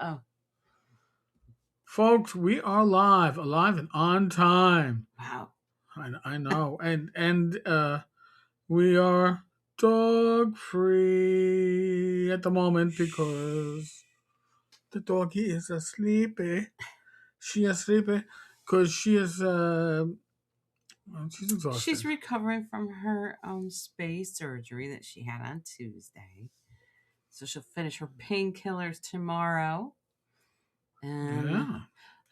Oh, Folks, we are alive and on time. wow. I know, and we are dog free at the moment because the doggy is asleep. She is sleepy because she's She's exhausted. recovering from her space surgery that she had on Tuesday. So she'll finish her painkillers tomorrow. And Yeah.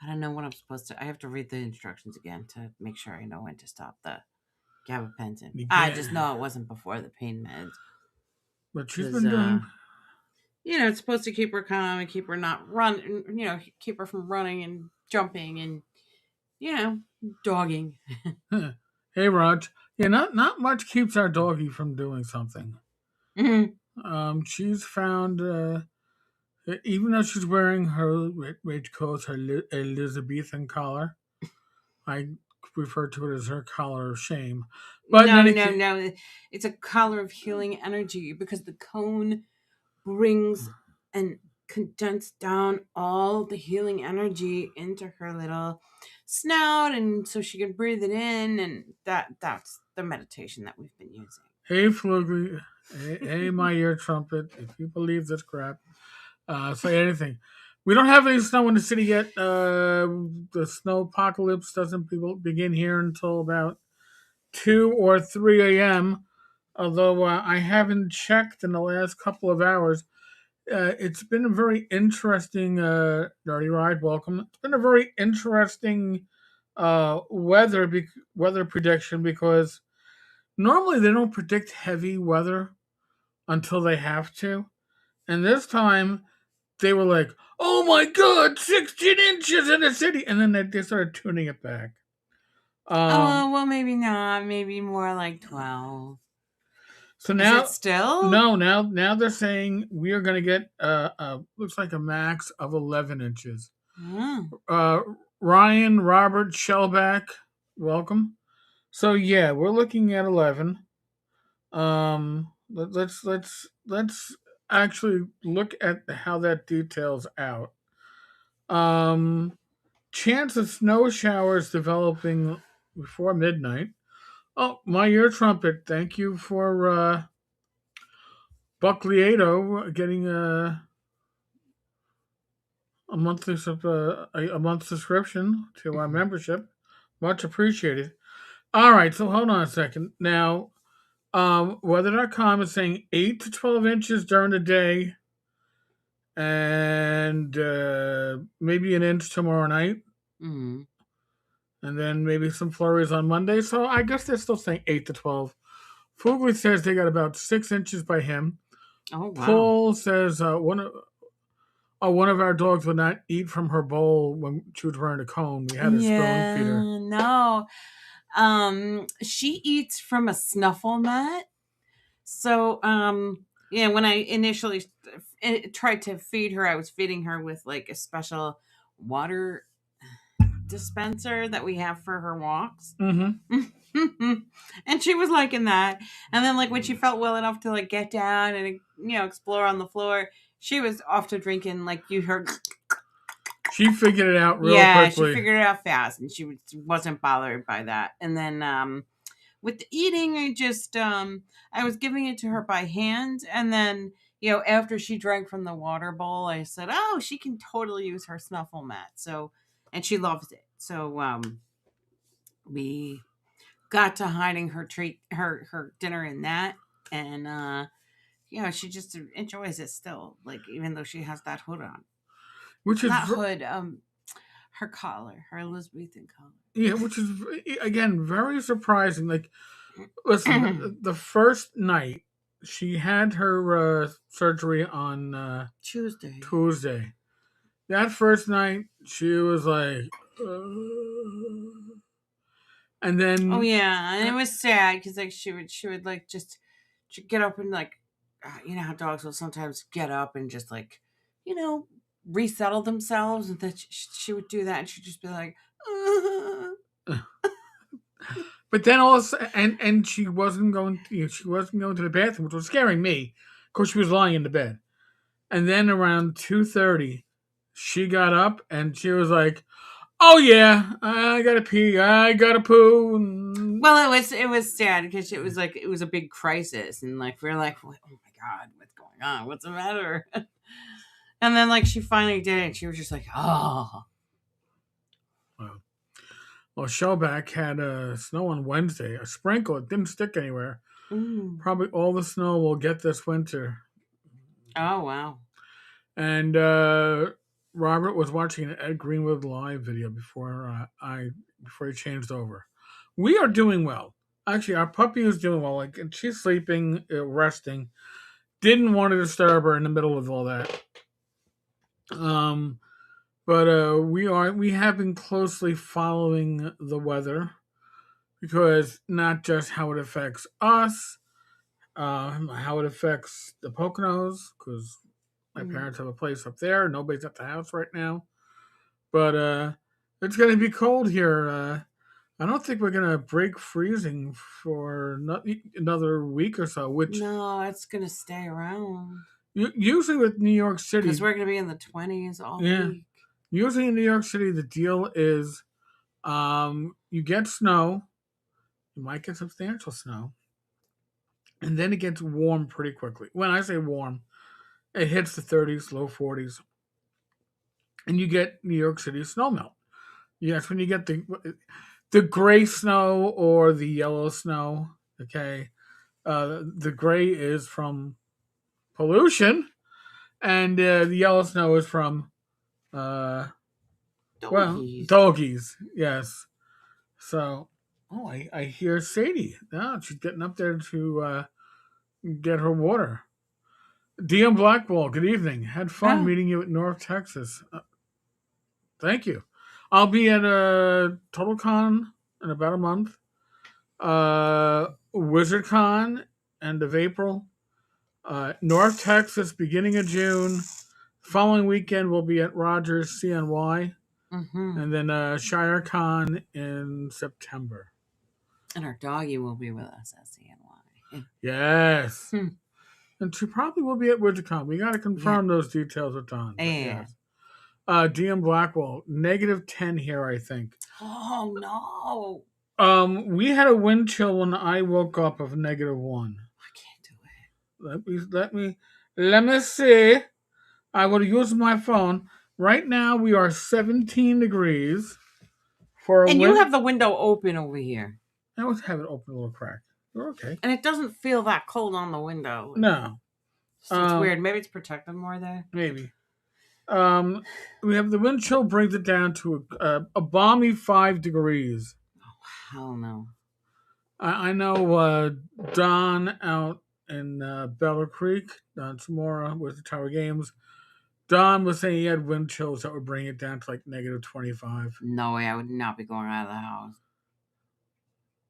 I don't know what I'm supposed to. I have to read the instructions again to make sure I know when to stop the gabapentin. I just Yeah. know it wasn't before the pain meds But she's because been doing. it's supposed to keep her calm and keep her not run. Keep her from running and jumping and you know dogging. Hey, Raj. Yeah, not much keeps our doggy from doing something. Mhm. She's found, even though she's wearing her, which calls her Elizabethan collar, I refer to it as her collar of shame. But in No, any no, case, no. It's a color of healing energy because the cone brings and condense down all the healing energy into her little snout and so she can breathe it in and that's the meditation that we've been using. hey, Flugly, hey, my ear trumpet, if you believe this crap, say anything. We don't have any snow in the city yet. The snow apocalypse doesn't begin here until about 2 or 3 a.m. Although I haven't checked in the last couple of hours. It's been a very interesting, Dirty Ride. Welcome. It's been a very interesting weather prediction because normally they don't predict heavy weather until they have to, and this time they were like, "Oh my God, 16 inches in the city," and then they started tuning it back. Um, Oh, well, maybe not. Maybe more like 12. so Is it now, still? no, now they're saying we are going to get looks like a max of 11 inches. Mm. Uh, Ryan Robert Shellback, welcome. So yeah, we're looking at 11. Let's actually look at how that details out. Um, Chance of snow showers developing before midnight. Oh, my ear trumpet. Thank you for Bucklieto getting a month subscription to our Mhm. membership. Much appreciated. All right, so hold on a second. Now, weather.com is saying 8 to 12 inches during the day and maybe an inch tomorrow night, Mhm. and then maybe some flurries on Monday. So I guess they're still saying 8 to 12. Fugly says they got about 6 inches by him. Oh, wow. Paul says one of our dogs would not eat from her bowl when she was wearing a cone. We had to spoon feed her. Yeah, no. She eats from a snuffle mat. So, yeah, when I initially tried to feed her, I was feeding her with like a special water dispenser that we have for her walks. Mm-hmm. And she was liking that. And then, like, when she felt well enough to like get down and explore on the floor, she was off to drinking. Like you heard, She figured it out real yeah, she quickly. figured it out fast, and wasn't bothered by that. And then, with the eating, I was giving it to her by hand, and then after she drank from the water bowl, I said, "Oh, she can totally use her snuffle mat." So, and she loves it. So, we got to hiding her dinner in that, and she just enjoys it still, like even though she has that hood on, Which is not hood, her collar, her Elizabethan yeah, which is again very surprising. Like, listen, collar. the first night she had her surgery on Tuesday. Tuesday. That first night she was like, and Oh then yeah, and it was sad because like she would like just she'd get up and like you know how dogs will sometimes get up and just like you know resettle themselves, and that she would do that, and she'd just be like, but then also and she wasn't going to, she wasn't going to the bathroom, which was scaring me because she was lying in the bed. And then around 2:30. she got up and she was like, "Oh yeah, I gotta pee, I gotta poo." Well, it was sad because it was like it was a big crisis, and like we are like, oh my god, what's going on? What's the matter? And then like she finally did it. And she was just like, oh, Well, Shellback had snow on Wednesday, a sprinkle. It didn't stick anywhere. mm. Probably all the snow we'll get this winter. Oh wow. And Robert was watching an Ed Greenwood live video before he changed over. We are doing well. Actually, our puppy is doing well. Like she's sleeping, resting. Didn't want to disturb her in the middle of all that. Um, but we have been closely following the weather because not just how it affects us, how it affects the Poconos, because my Mm. parents have a place up there. Nobody's at the house right now. But it's going to be cold here. I don't think we're going to break freezing for another week or so, which No, it's gonna stay around usually with New York because City, we're gonna be in the 20s all yeah, week. usually in New York City, the deal is you get snow, you might get substantial snow, and then it gets warm pretty quickly. When I say warm, it hits the 30s, low 40s, and you get New York City snow melt. Yes, when you get the gray snow or the yellow snow. Okay, the gray is from pollution, and the yellow snow is from uh, Doggies. doggies. Yes. So, I hear Sadie. Now she's getting up there to get her water. DM Blackwall, good evening. Had fun Oh. meeting you at North Texas. Thank you. I'll be at TotalCon in about a month. WizardCon end of April. North Texas beginning of June. Following weekend we'll be at Rogers CNY, Mm-hmm. and then ShireCon in September. And our doggy will be with us at CNY. Yes. Hmm. And she probably will be at WizardCon. We got to Yeah. confirm those details with Don. But Yeah. yes. DM Blackwell, -10 here, I think. Oh no. We had a wind chill when I woke up of -1. I can't do it. Let me see. I will use my phone. Right now we are 17 degrees for a And you wind. have the window open over here. I always have it open a little crack. You're okay. And it doesn't feel that cold on the window. No. So it's weird. Maybe it's protected more there. Maybe. We have the wind chill brings it down to a balmy 5 degrees. Hell no. I know Don out in Bella Creek, Don Samora with the Tower Games. Don was saying he had wind chills that would bring it down to like -25. No way. I would not be going out of the house.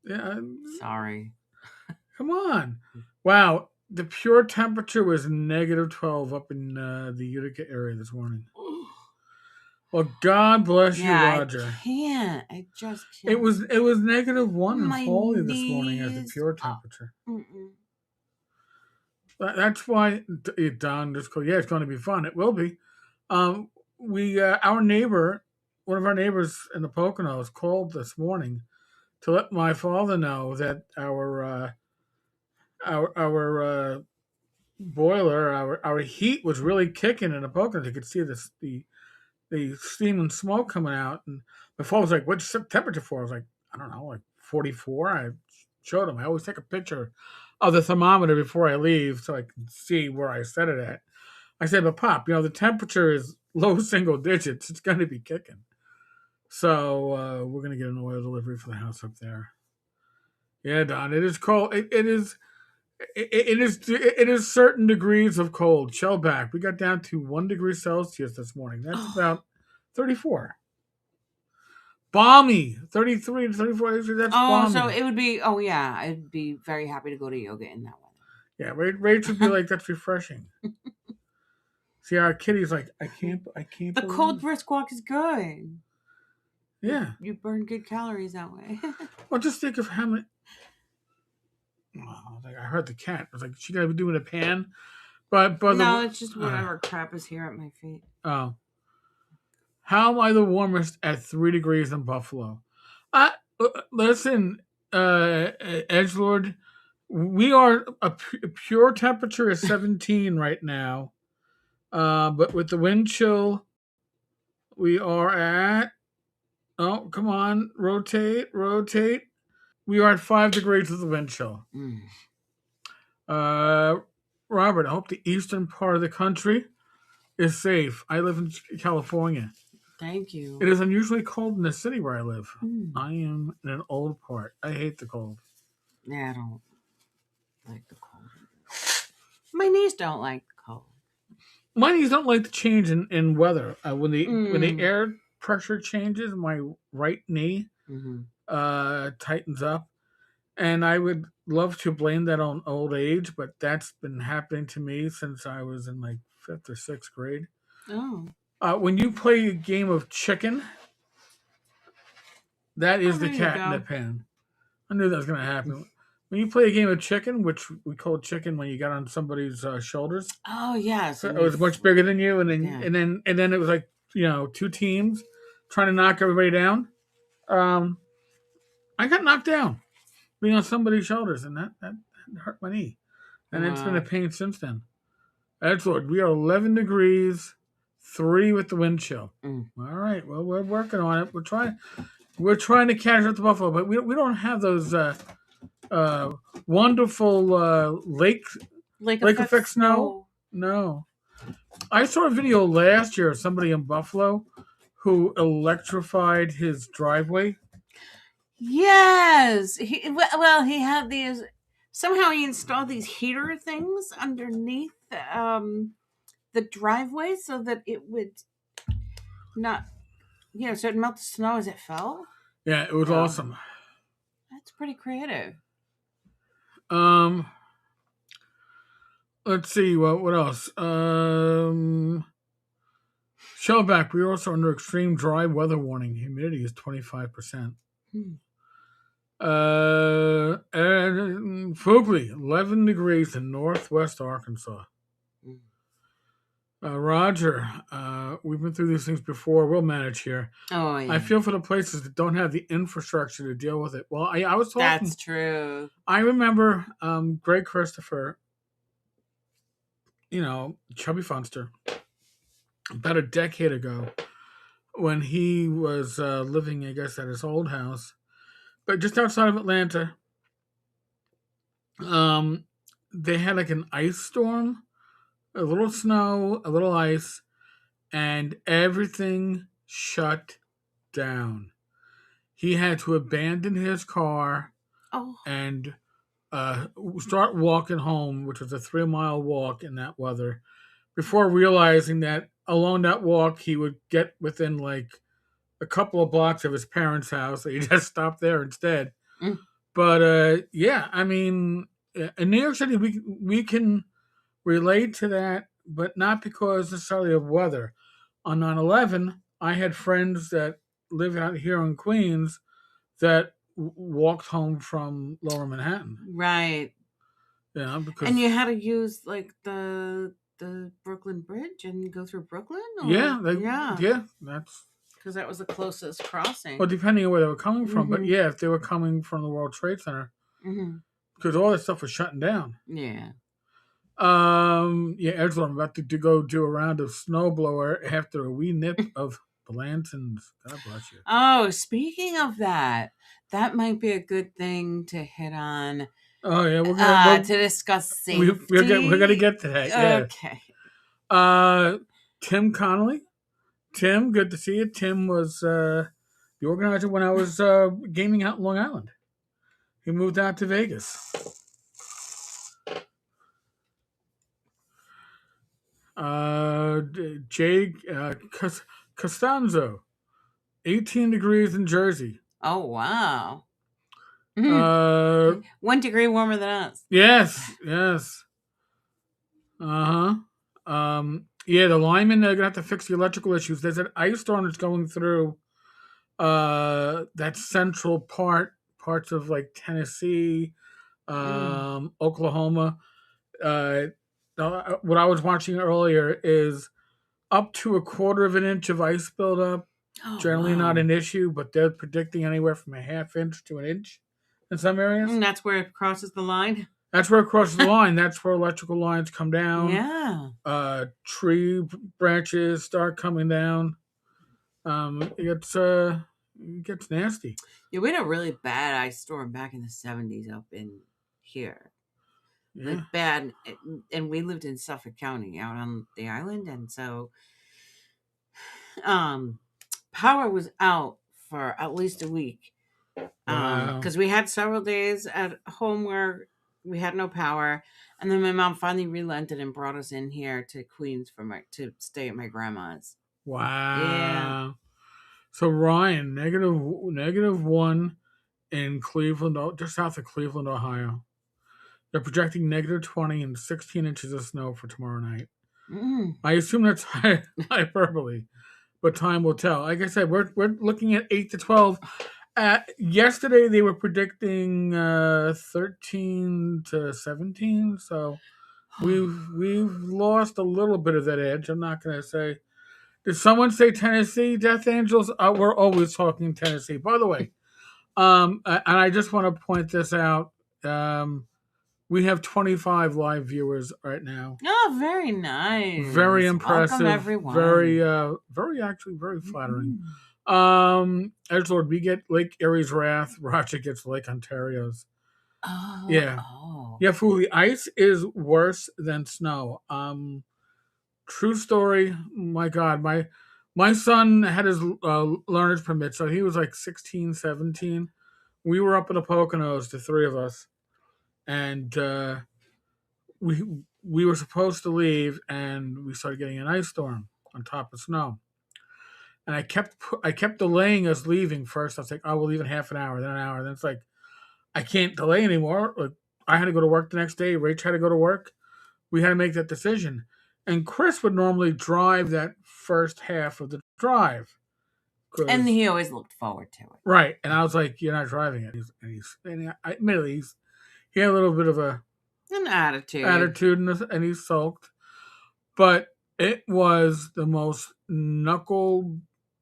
Yeah, Sorry. come on. Wow, the pure temperature was -12 up in the Utica area this morning. Well, God bless you, Yeah, Roger. I can't. I just can't. It was -1 in My Foley this morning as the knees. pure temperature. Mm-mm. That's why Don just goes, yeah, it's going to be fun. It will be. We our neighbor, one of our neighbors in the Poconos, called this morning to let my father know that our boiler, our heat was really kicking in the Poconos. You could see the steam and smoke coming out, and my father was like, "What's the temperature for?" I was like, "I don't know, like 44." I showed him. I always take a picture of the thermometer before I leave so I can see where I set it at. I said, "But Pop, the temperature is low single digits. It's going to be kicking." So we're going to get an oil delivery for the house up there. Yeah, Don, it is cold. It is certain degrees of cold. Shellback, we got down to 1 degree Celsius this morning. That's about 34. Balmy, 33 to 34. That's Oh, so balmy. it would be. Oh, yeah. I'd be very happy to go to yoga in that Yeah, Rach would be like, that's refreshing. See, our kitty's like, I can't the believe cold it. brisk walk is good. Yeah. You burn good calories that way. Well, just think of how many. Oh, I heard the cat. I was like, she got to be doing a pan. But No, it's just whatever crap is here at my feet. oh, How am I the warmest at 3 degrees in Buffalo? Listen, Edgelord, we are a pure temperature is 17 right now. But with the wind chill, we are at. Oh, come on, rotate, rotate. We are at 5 degrees with the wind chill. Mm. Uh, Robert, I hope the eastern part of the country is safe. I live in California. Thank It you. is unusually cold in the city where I live. Mm. I am in an old part. I hate the cold. Yeah, I don't like the cold. My knees don't like the cold. My knees don't like the change in weather. When the Mm. air pressure changes, my right knee Mm-hmm. tightens up, and I would love to blame that on old age, but that's been happening to me since I was in like fifth or sixth grade. Oh. When you play a game of chicken, that Oh, is the there you cat in the go. pan. I knew that was going to happen. When you play a game of chicken, which we call chicken when you got on somebody's shoulders, Oh yes, it and you. was much bigger than you, and then Yeah. and then and then it was like two teams trying to knock everybody down. Um, I got knocked down being on somebody's shoulders, and that hurt my knee, and it's been a Wow. pain since then. Excellent. We are 11 degrees, 3 with the wind chill. Mm. All right. Well, we're working on it. We're trying to catch up to Buffalo, but we don't have those uh, wonderful Lake lake effect effect snow. snow. No, I saw a video last year of somebody in Buffalo who electrified his driveway. Yes. He had these. Somehow he installed these heater things underneath the driveway so that it would not, so it melt the snow as it fell. Yeah, it was Yeah, awesome. that's pretty creative. Um, let's see what else. Shellback, we are also under extreme dry weather warning. Humidity is 25%. Hmm. And Fugley, 11 degrees in northwest Arkansas. Mm. Roger, we've been through these things before. We'll manage here. Oh I yeah, feel for the places that don't have the infrastructure to deal with it. Well, I was talking. that's true. I remember Greg Christopher, Chubby Funster, about a decade ago when he was living, I guess, at his old house, but just outside of Atlanta. Um, they had like an ice storm, a little snow, a little ice, and everything shut down. He had to abandon his car Oh. and start walking home, which was a 3 mile walk in that weather, before realizing that along that walk he would get within like a couple of blocks of his parents' house. So he just stopped there instead. Mm. But yeah, I mean, in New York City, we can relate to that, but not because necessarily of weather. On 9/11, I had friends that live out here in Queens that walked home from Lower Manhattan. Right. Yeah, And because you had to use like the Brooklyn Bridge and go through Brooklyn, or yeah, yeah, yeah, that's because that was the closest crossing. well, depending on where they were coming from. But Mm-hmm. yeah, if they were coming from the World Trade Center, Mm-hmm. because all that stuff was shutting down. Yeah. Yeah, Angela, I'm about to go do a round of snowblower after a wee nip of Blanton's. God bless you. Oh, speaking of that, that might be a good thing to hit on Oh yeah, we're gonna well, to discuss we're gonna safety. get to that. Yeah. Okay. Tim Connolly. Tim, good to see you. Tim was the organizer when I was gaming out in Long Island. He moved out to Vegas. Jay Costanzo, 18 degrees in Jersey. Oh wow. Mhm. Uh, 1 degree warmer than us. yes, yes. Yeah, the linemen are gonna have to fix the electrical issues. There's an ice storm that's going through that central parts of like Tennessee, Mm. Oklahoma. What I was watching earlier is up to a quarter of an inch of ice buildup. Oh Generally not wow. an issue, but they're predicting anywhere from a half inch to an inch in some areas. And that's where it crosses the line. That's where it crosses the line. That's where electrical lines come down. Yeah. Tree branches start coming down. It gets nasty. Yeah, we had a really bad ice storm back in the 70s up in here. Yeah. Like bad, and we lived in Suffolk County out on the island, and so um power was out for at least a week. Wow. Because we had several days at home where we had no power, and then my mom finally relented and brought us in here to Queens to stay at my grandma's. Yeah. Wow. So Ryan, -1 in Cleveland, just south of Cleveland, Ohio. They're projecting -20 and 16 inches of snow for tomorrow night. Mm. I assume that's hyperbole, but time will tell. Like I said, we're looking at 8 to 12. Yesterday they were predicting 13 to 17, so we've lost a little bit of that edge. I'm not going to say. Did someone say Tennessee Death Angels? We're always talking Tennessee. By the way, and I just want to point this out. We have 25 live viewers right now. Oh, very Very nice. Welcome, impressive. Very, everyone. very actually very flattering. Mm. Edgelord, we get Lake Erie's Wrath. Roger gets Lake Ontario's. Oh, Yeah, oh. yeah. Fooey, ice is worse than snow. True story. My God, my son had his learner's permit, so he was like 16, 17. We were up in the Poconos, the three of us, and we we were supposed to leave, and we started getting an ice storm on top of snow. And I kept delaying us leaving. First, I was like, "Oh, we'll leave in half an hour, then an hour." Then it's like, I can't delay anymore. Like, I had to go to work the next day. Rach had to go to work. We had to make that decision. And Chris would normally drive that first half of the drive And because he always looked forward to it. right. And I was like, "You're not driving it." Admittedly, he had a little bit of a An attitude. attitude and he sulked, but it was the most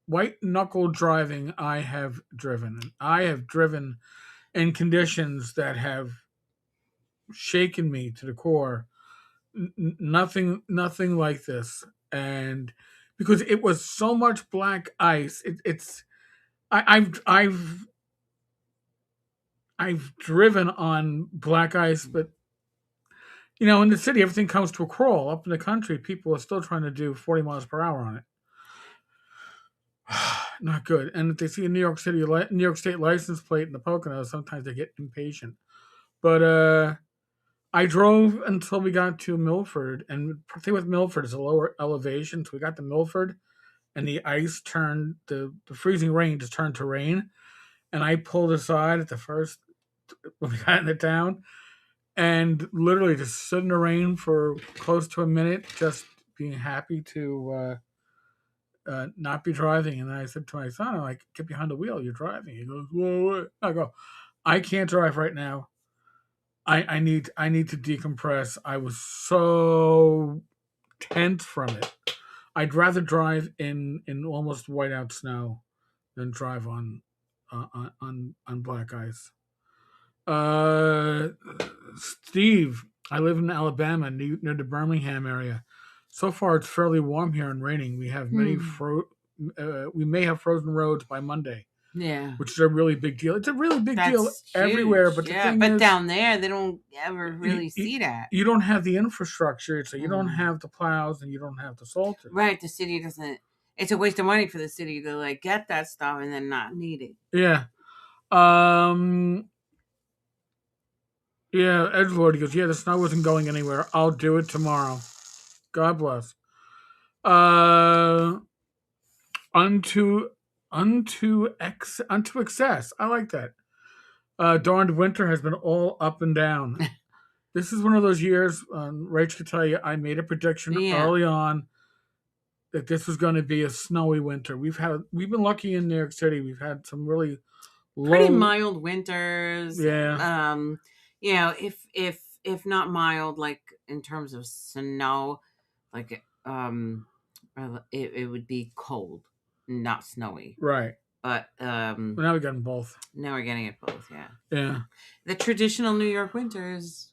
white knuckle driving I have driven. And I have driven in conditions that have shaken me to the core. Nothing like this. And because it was so much black ice, it's I've driven on black ice, but in the city everything comes to a crawl. Up in the country, people are still trying to do 40 miles per hour on it. Not good. And if they see a New York State license plate in the Poconos, sometimes they get impatient. But I drove until we got to Milford, and the thing with Milford is a lower elevation. So we got to Milford, and the ice turned the freezing rain just turned to rain, and I pulled aside at the first when we got into town, and literally just stood in the rain for close to a minute, just being happy to not be driving. And then I said to my son, "I'm like, get behind the wheel. You're driving." He goes, "Whoa, what?" I go, "I can't drive right now. I need to decompress. I was so tense from it. I'd rather drive in almost whiteout snow than drive on black ice." Uh, Steve, I live in Alabama near the Birmingham area. So far, it's fairly warm here and raining. We have Hmm. we may have frozen roads by Monday, Yeah. which is a really big deal. It's a really big deal That's everywhere, huge. but the Yeah. thing But is, down there, they don't ever you, really you, see that. you don't have the infrastructure, so you don't Mm. have the plows and you don't have the salters. Right. The city doesn't. It's a waste of money for the city to like get that stuff and then not need it. Yeah. Um. Yeah. Edgelord, he goes, "Yeah, the snow isn't going anywhere. I'll do it tomorrow. God bless." Uh. Unto unto excess. I like that. Darned winter has been all up and down. This is one of those years. Rach could tell you, I made a prediction Yeah. early on that this was going to be a snowy winter. We've been lucky in New York City. We've had some really Pretty low. mild winters. Yeah. If not mild, like in terms of snow, like it would be cold, not snowy. Right. But Well, now we got them both. now we're getting it both. Yeah, Yeah. the traditional New York winters.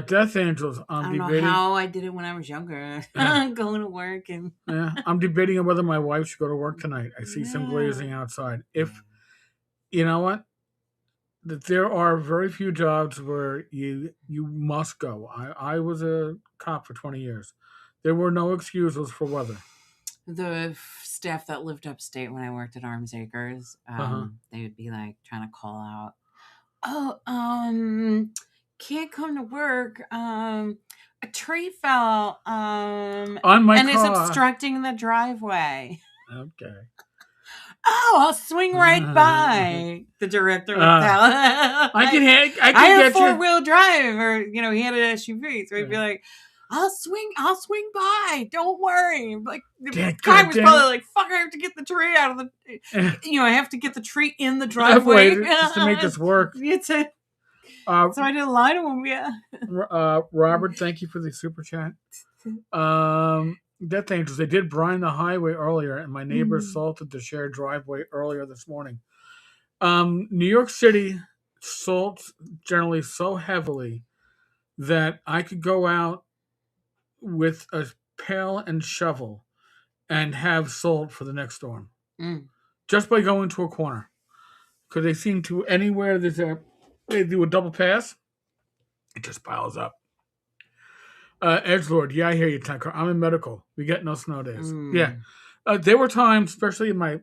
Death Angels. I I'm don't know debating. how I did it when I was younger, Yeah. going to work and Yeah. I'm debating on whether my wife should go to work tonight. I see some yeah. glazing outside. If you know what, that there are very few jobs where you must go. I was a cop for 20 years. There were no excuses for weather. The staff that lived upstate when I worked at Arms Acres, Uh-huh. they would be like trying to call out, "Oh, can't come to work. A tree fell, On my and is car. obstructing the driveway." Okay. Oh, I'll swing right by. The director would tell. I can I I can have get you. 4-wheel drive, or he had an SUV, so he'd be Yeah. like, I'll swing by. Don't worry. Like the guy God was damn probably it. like, fuck, I have to get the tree out of the I have to get the tree in the Wait, driveway. just to make this work. It's a, Uh, so I didn't lie to him, yeah. Robert, thank you for the super chat. Death Angels, they did brine the highway earlier, and my neighbors salted the shared driveway earlier this morning. New York City salts generally so heavily that I could go out with a pail and shovel and have salt for the next storm Mm. just by going to a corner. Because they seem to, anywhere they do a double pass, it just piles up. Edgelord, yeah, I hear you, Tanker. I'm in medical. We get no snow days. Yeah. Mm. There were times, especially in my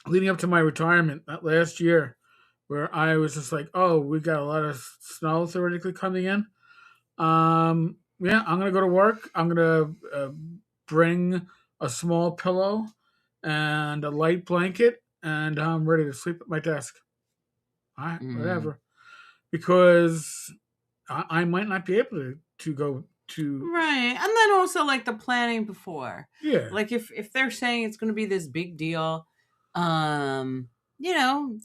leading up to my retirement that last year, where I was just like, "Oh, we got a lot of snow theoretically coming in. Yeah, I'm gonna go to work. I'm gonna bring a small pillow and a light blanket, and I'm ready to sleep at my desk. All right, Mm. whatever, because I might not be able to go to. Right. And then also like the planning before. Yeah, Like if they're saying it's going to be this big deal, um, you know,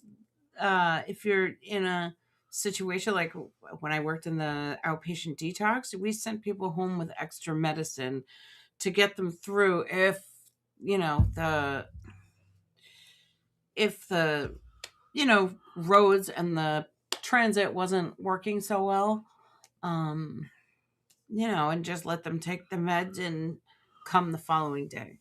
if you're in a situation like when I worked in the outpatient detox, we sent people home with extra medicine to get them through the if the roads and the transit wasn't working so well. Um, and just let them take the meds and come the following day.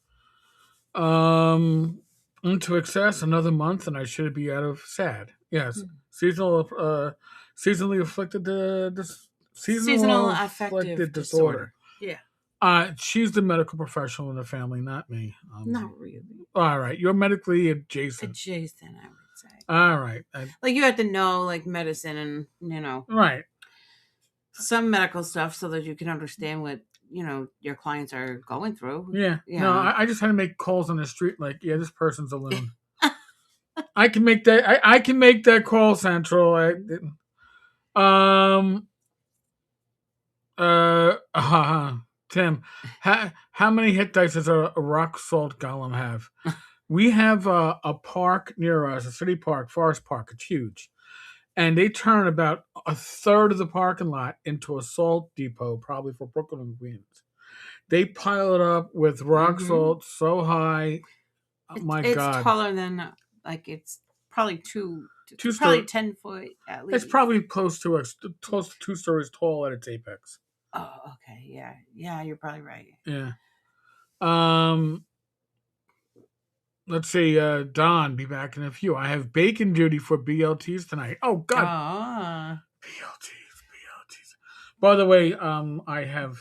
Um, into excess another month, and I should be out of sad. Yes, seasonally afflicted Seasonal seasonal affective afflicted disorder. disorder. Yeah. She's the medical professional in the family, not me. Not really. All right, you're medically adjacent. Adjacent, I would say. All right, Like you have to know like medicine and right. some medical stuff so that you can understand what your clients are going through. Yeah. No, Yeah. I just had to make calls on the street. Like, yeah, this person's a loon. I can make that. I can make that call, Central. Um. Tim, how many hit dice does a rock salt golem have? We have a park near us, a city park, Forest Park. It's huge, and they turn about a third of the parking lot into a salt depot, probably for Brooklyn and Queens. They pile it up with rock salt so high. Oh, my It's God, taller than like it's probably two probably story. 10 foot at It's least. probably close to 2 stories tall at its apex. Oh, okay, yeah, you're probably right. Yeah. Um. Let's see. Don, be back in a few. I have bacon duty for BLTs tonight. Oh God, Ah. BLTs. By the way, I have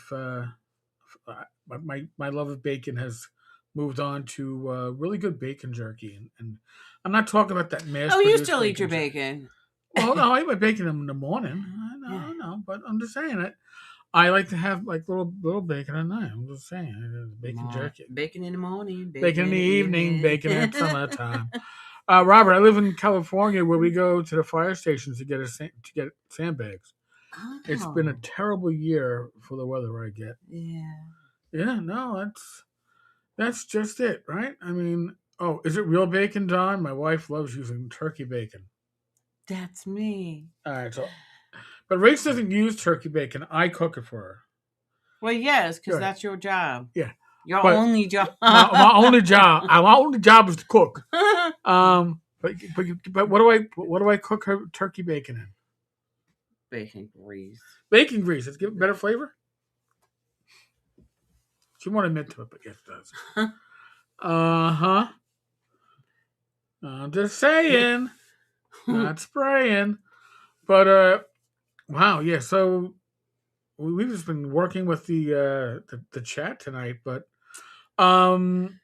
my love of bacon has moved on to really good bacon jerky, and I'm not talking about that mass. Oh, you produced still eat your jerky. bacon. Well, no, I eat my bacon in the morning. Yeah. No, but I'm just saying it. I like to have like little bacon at night. I'm just saying, bacon jerky. Bacon in the morning, Bacon in the evening, bacon at summertime. Robert, I live in California where we go to the fire stations to get sandbags. Oh. It's been a terrible year for the weather I get. Yeah. Yeah, no, that's just it, right? I mean, oh, is it real bacon, Don? My wife loves using turkey bacon. That's me. All right, but Rach doesn't use turkey bacon. I cook it for her. Well, yes, because Good. that's your job. Yeah. Your But only job. my only job is to cook. But what do I cook her turkey bacon in? Bacon grease. Bacon grease. It's give it better flavor. She won't admit to it, but yes, it does. Uh-huh. I'm just saying, not spraying. But wow, yeah. So we've just been working with the chat tonight, but um,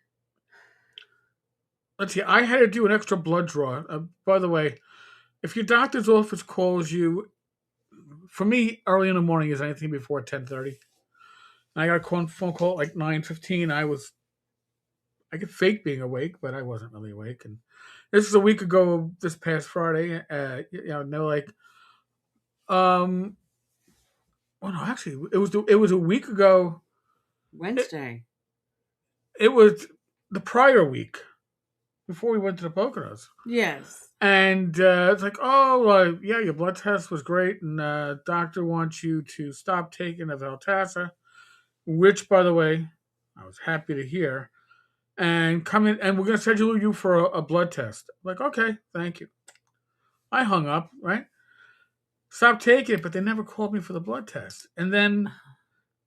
let's see. I had to do an extra blood draw. By the way, if your doctor's office calls you, for me, early in the morning is anything before 10:30. I got a phone call at like 9:15. I could fake being awake, but I wasn't really awake. And this is a week ago, this past Friday. And they're like, um, well, no, actually, it was a week ago. It, Wednesday. it was the prior week before we went to the Poconos. Yes. And it's like, oh, yeah, your blood test was great, and doctor wants you to stop taking the Veltassa, which, by the way, I was happy to hear, and come in, and we're going to schedule you for a blood test. I'm like, okay, thank you. I hung up, right? Stopped taking it, but they never called me for the blood test. And then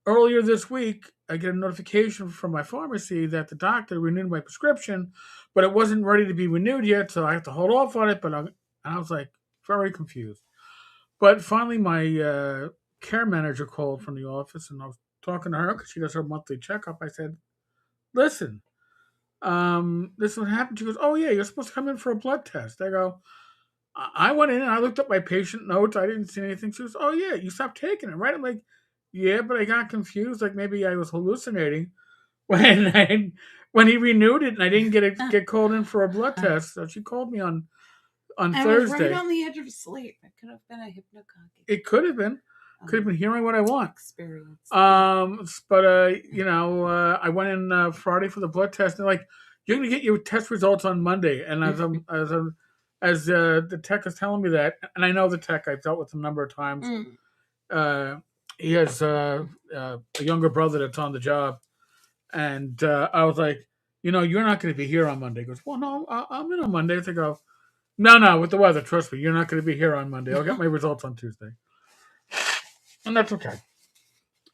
earlier this week, I get a notification from my pharmacy that the doctor renewed my prescription, but it wasn't ready to be renewed yet, so I have to hold off on it. And I was like, very confused. But finally, my care manager called from the office, and I was talking to her because she does her monthly checkup. I said, listen, this is what happened. She goes, oh, yeah, you're supposed to come in for a blood test. I go, I went in and I looked up my patient notes. I didn't see anything. She goes, oh, yeah, you stopped taking it, right? I'm like, yeah, but I got confused. Like maybe I was hallucinating when when he renewed it and I didn't get called in for a blood test. So she called me on I was right Thursday. on the edge of sleep. It could have been a hypnagogic It could have been. Could have been hearing what I want. experience. But I went in Friday for the blood test. And they're like, you're gonna get your test results on Monday. And as the tech is telling me that, and I know the tech, I've dealt with him a number of times. He has a younger brother that's on the job, and I was like, you're not going to be here on Monday. He goes, well, no, I'm in on Monday. I go, no, with the weather, trust me, you're not going to be here on Monday. I'll get my results on Tuesday, and that's okay.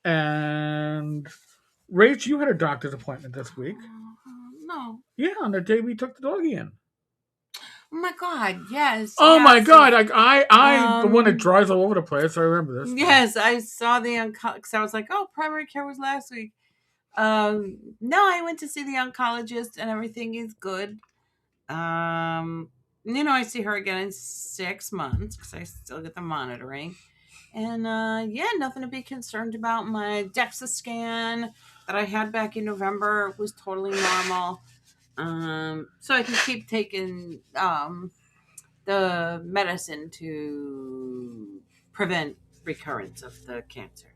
And Rach, you had a doctor's appointment this week. No. Yeah, on the day we took the doggy in. Oh my God! Yes. Oh yes. my God! I the one that drives all over the place. I remember this. Yes, I saw the because I was like, oh, primary care was last week. No, I went to see the oncologist, and everything is good. I see her again in 6 months because I still get the monitoring. And yeah, nothing to be concerned about. My DEXA scan that I had back in November was totally normal. So I can keep taking the medicine to prevent recurrence of the cancer.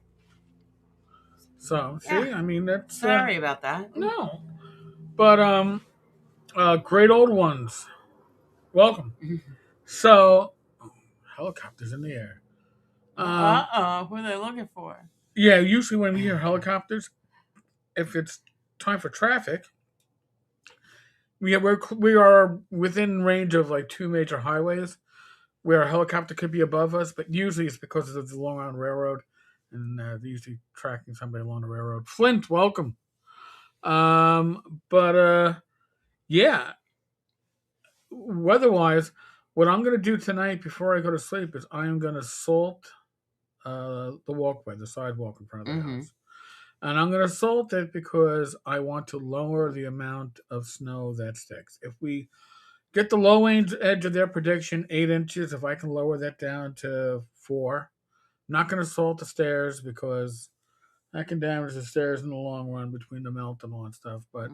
So see, Yeah. I mean that's Sorry about that. no, but great old ones. Welcome. So helicopters in the air. Who are they looking for? Yeah, usually when we hear helicopters, if it's time for traffic, we are within range of like two major highways where a helicopter could be above us, but usually it's because of the Long Island Railroad, and they're usually tracking somebody along the railroad. Flint, welcome. But yeah, weather-wise, what I'm going to do tonight before I go to sleep is I am going to salt the sidewalk in front of the house. And I'm going to salt it because I want to lower the amount of snow that sticks. If we get the low edge of their prediction, 8 inches, if I can lower that down to 4, I'm not going to salt the stairs because that can damage the stairs in the long run between the melt and all that stuff. But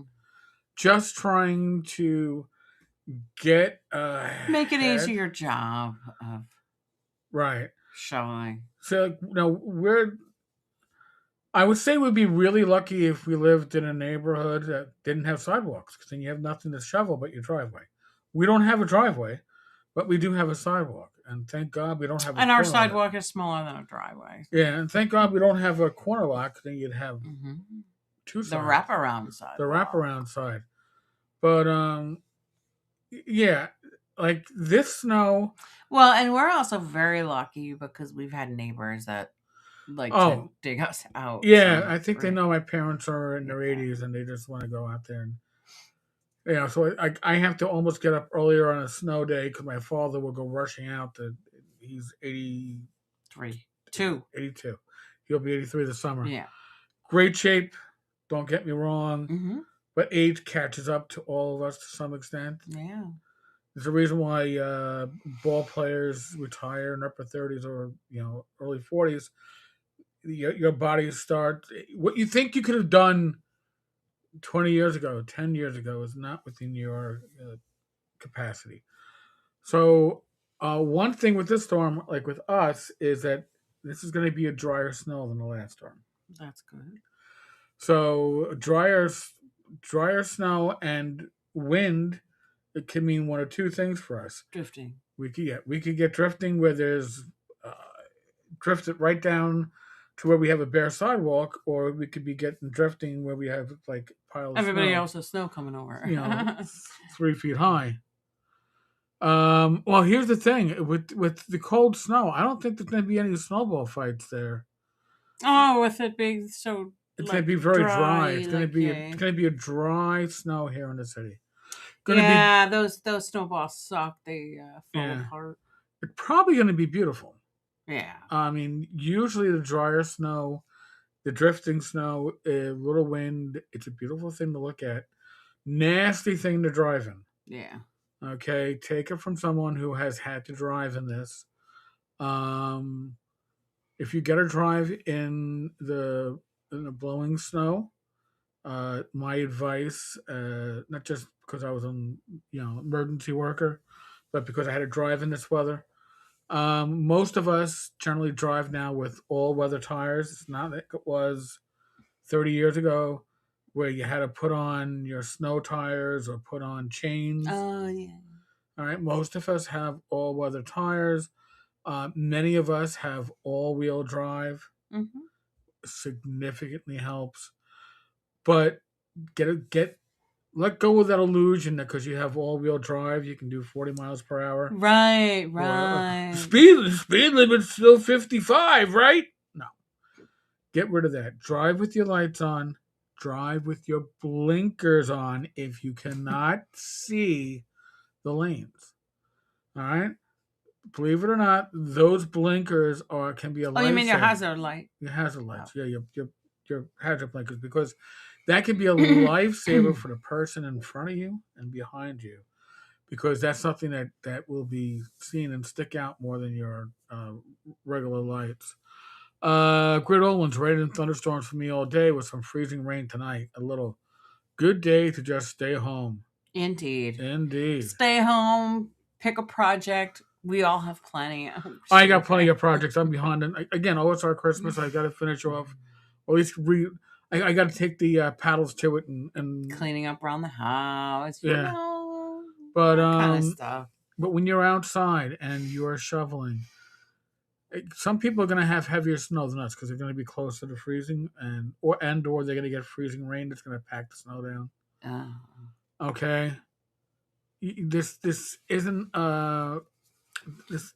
just trying to get make it easier job of right showing. So I would say we'd be really lucky if we lived in a neighborhood that didn't have sidewalks, because then you have nothing to shovel but your driveway. We don't have a driveway, but we do have a sidewalk, and thank God we don't have. And our sidewalk is smaller than a driveway. Yeah, and thank God we don't have a corner lock. Then you'd have two The sides, wraparound the sidewalk. wraparound side. But yeah, like this snow. Well, and we're also very lucky because we've had neighbors that like to Oh, dig us out yeah, some I think they rain. know my parents are in their Yeah. 80s and they just want to go out there and so I have to almost get up earlier on a snow day because my father will go rushing out. He's 80, 3, 2. 82. He'll be 83 this summer. Yeah. Great shape. Don't get me wrong, Mm-hmm. but age catches up to all of us to some extent. Yeah. There's a reason why ball players retire in upper 30s or early 40s. Your body start what you think you could have done 20 years ago, 10 years ago is not within your capacity. So, one thing with this storm, like with us, is that this is going to be a drier snow than the last storm. That's good. So, drier snow and wind, it can mean one or two things for us. Drifting. We could get drifting where there's uh, drifted right down to where we have a bare sidewalk, or we could be getting drifting where we have like a pile of Everybody snow, else has snow coming over. you know, 3 feet high. Well, here's the thing with the cold snow. I don't think there's going to be any snowball fights there. Oh, with it being so It's going to be like very dry. dry, It's going to like be yeah. it's going to be a dry snow here in the city. Going to be Yeah, those snowballs suck. They fall yeah. apart. It's probably going to be beautiful. Yeah. I mean, usually the drier snow, the drifting snow, a little wind. It's a beautiful thing to look at. Nasty thing to drive in. Yeah. Okay, take it from someone who has had to drive in this. Um, if you get a drive in the blowing snow, my advice, not just because I was an emergency worker, but because I had to drive in this weather. Most of us generally drive now with all weather tires. It's not like it was 30 years ago where you had to put on your snow tires or put on chains. Oh yeah. All right, most of us have all weather tires. Many of us have all wheel drive. Mm-hmm. Significantly helps, but get let go of that illusion that because you have all wheel drive, you can do 40 miles per hour. Right. Or Right. speed limit's still 55, right? No, get rid of that. Drive with your lights on. Drive with your blinkers on if you cannot see the lanes. All right. Believe it or not, those blinkers can be a Oh, you mean your lifesaver. hazard light? Your hazard Oh. lights, yeah, your hazard blinkers, because that can be a lifesaver for the person in front of you and behind you, because that's something that will be seen and stick out more than your regular lights. Great old ones, rain and thunderstorms for me all day with some freezing rain tonight. A little good day to just stay home. Indeed. Indeed. Stay home. Pick a project. We all have plenty. Oh, I shoot. got plenty of projects. I'm behind. And again, oh, it's our Christmas. I got to finish off, or at least I got to take the paddles to it and Cleaning up around the house. yeah. But That kind of stuff. but when you're outside and you're shoveling, some people are going to have heavier snow than us because they're going to be closer to freezing, or they're going to get freezing rain that's going to pack the snow down. Okay, this isn't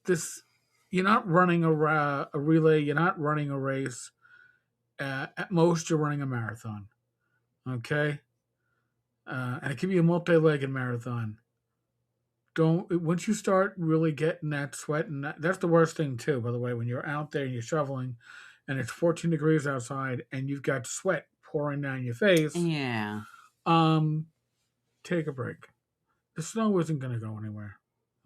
this you're not running a relay. You're not running a race. At most, you're running a marathon. Okay, and it can be a multi-legged marathon. Don't once you start really getting that sweat, and that's the worst thing too. By the way, when you're out there and you're shoveling, and it's 14 degrees outside, and you've got sweat pouring down your face, Yeah. Take a break. The snow isn't going to go anywhere.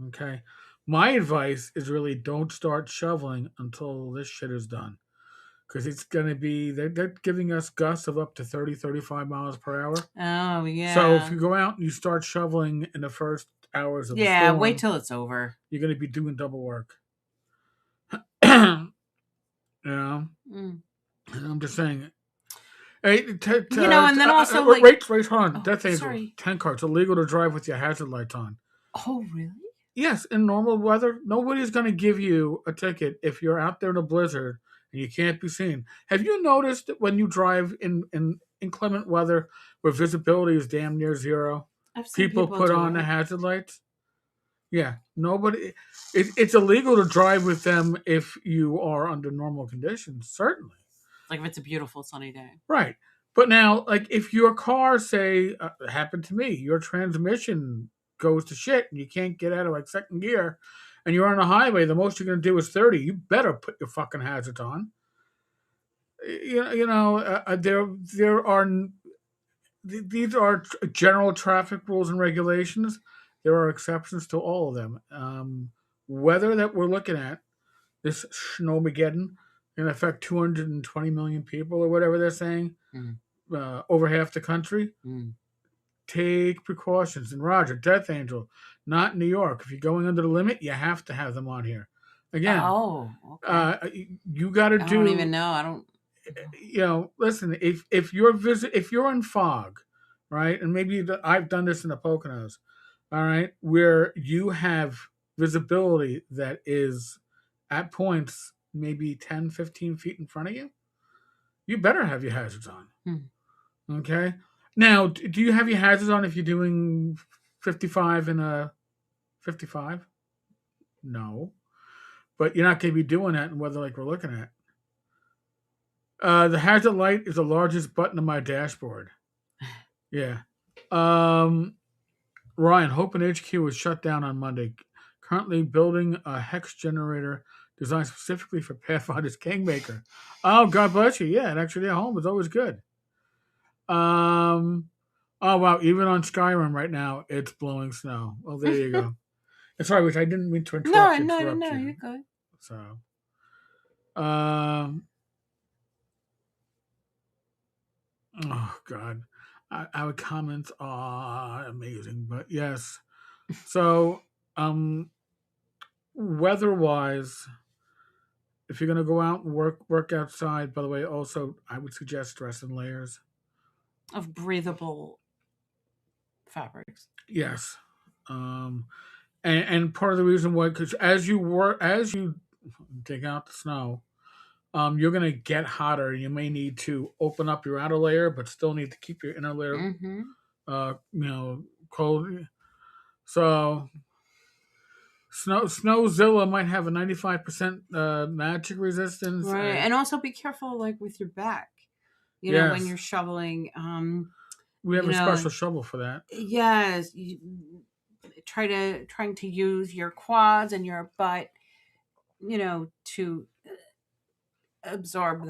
Okay, my advice is really don't start shoveling until this shit is done. Because it's going to be, they're giving us gusts of up to 30, 35 miles per hour. Oh, yeah. So if you go out and you start shoveling in the first hours of the storm, wait till it's over. you're going to be doing double work. You know? Mm. I'm just saying. Hey, and then also, wait, hold on. Oh, Death Angel, sorry. 10 car. It's illegal to drive with your hazard lights on. Oh, really? Yes, in normal weather, nobody's going to give you a ticket if you're out there in a blizzard and you can't be seen. Have you noticed that when you drive in inclement weather where visibility is damn near zero, I've seen people people put do on the it. hazard lights. Yeah, nobody. It's illegal to drive with them if you are under normal conditions, certainly. Like if it's a beautiful sunny day. Right. But now, like, if your car, say, happened to me, your transmission goes to shit and you can't get out of like second gear, and you're on a highway, the most you're going to do is 30. You better put your fucking hazards on. There are these are general traffic rules and regulations. There are exceptions to all of them. Weather that we're looking at, this Snowmageddon, going to affect 220 million people or whatever they're saying, Mm. over half the country. Mm. Take precautions. And Roger, Death Angel, not New York. If you're going under the limit, you have to have them on here. Again, Oh, okay. you got to I don't even do. know. I don't. Listen. If you're in fog, right, and maybe I've done this in the Poconos, all right, where you have visibility that is at points maybe 10, 15 feet in front of you, you better have your hazards on. Hmm. Okay. Now, do you have your hazards on if you're doing 55 in a 55? No. But you're not going to be doing that in weather like we're looking at. The hazard light is the largest button on my dashboard. Yeah. Um, Ryan, Hope and HQ was shut down on Monday. Currently building a hex generator designed specifically for Pathfinder's Kingmaker. Oh, God bless you. Yeah, and actually, their home is always good. Um, oh wow! Even on Skyrim right now, it's blowing snow. Well, there you go. Sorry, which I didn't mean to No, no, no, interrupt no. you. You're good. So, um, oh God, our comments are amazing, but yes. So, weather-wise, if you're gonna go out and work outside, by the way, also I would suggest dress in layers. Of breathable fabrics. Yes. Um, and part of the reason why, because as you dig out the snow, you're gonna get hotter. You may need to open up your outer layer, but still need to keep your inner layer, Mm-hmm. cold. So Snowzilla might have a 95% magic resistance. Right, and also be careful, like with your back. When Yes, you're shoveling. we have You a know, special shovel for that. yes. Trying to use your quads and your butt. To absorb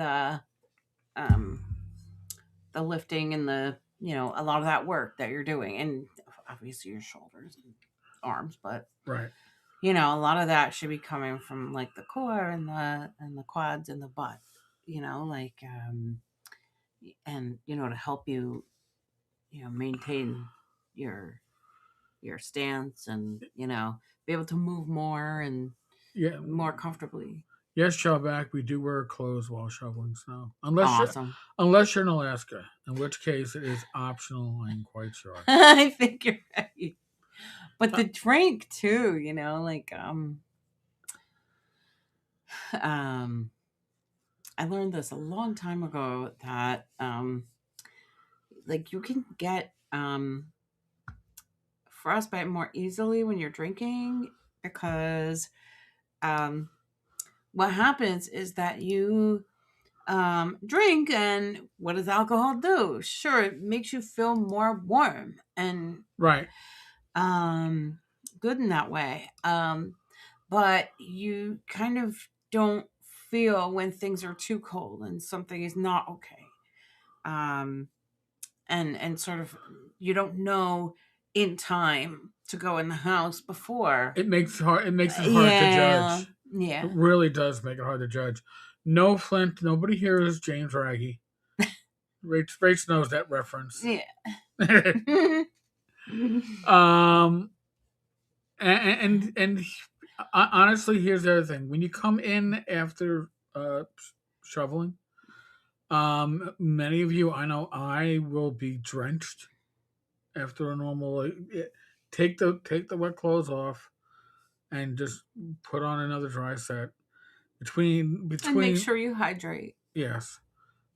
um the lifting and a lot of that work that you're doing, and obviously your shoulders and arms, but Right. a lot of that should be coming from like the core and the quads and the butt, like and to help you maintain your stance, and be able to move more and Yeah. more comfortably. Yes, Shellback, we do wear clothes while shoveling snow, Awesome. unless you're in Alaska, in which case it is optional. I'm quite sure. I think you're right. But Uh, the drink too, like um I learned this a long time ago that like you can get frostbite more easily when you're drinking, because um what happens is that you drink, and what does alcohol do? Sure, it makes you feel more warm and right. um good in that way. But you kind of don't feel when things are too cold and something is not okay. Um, and sort of you don't know in time to go in the house before. It makes it hard to Yeah, judge. It yeah. really does make it hard to judge. No Flint. Nobody here is James Raggy. Rach knows that reference. Yeah. um, and honestly, here's the other thing: when you come in after shoveling, many of you, I know, I will be drenched after a normal. Take the wet clothes off and just put on another dry set. And make Between sure you hydrate. yes,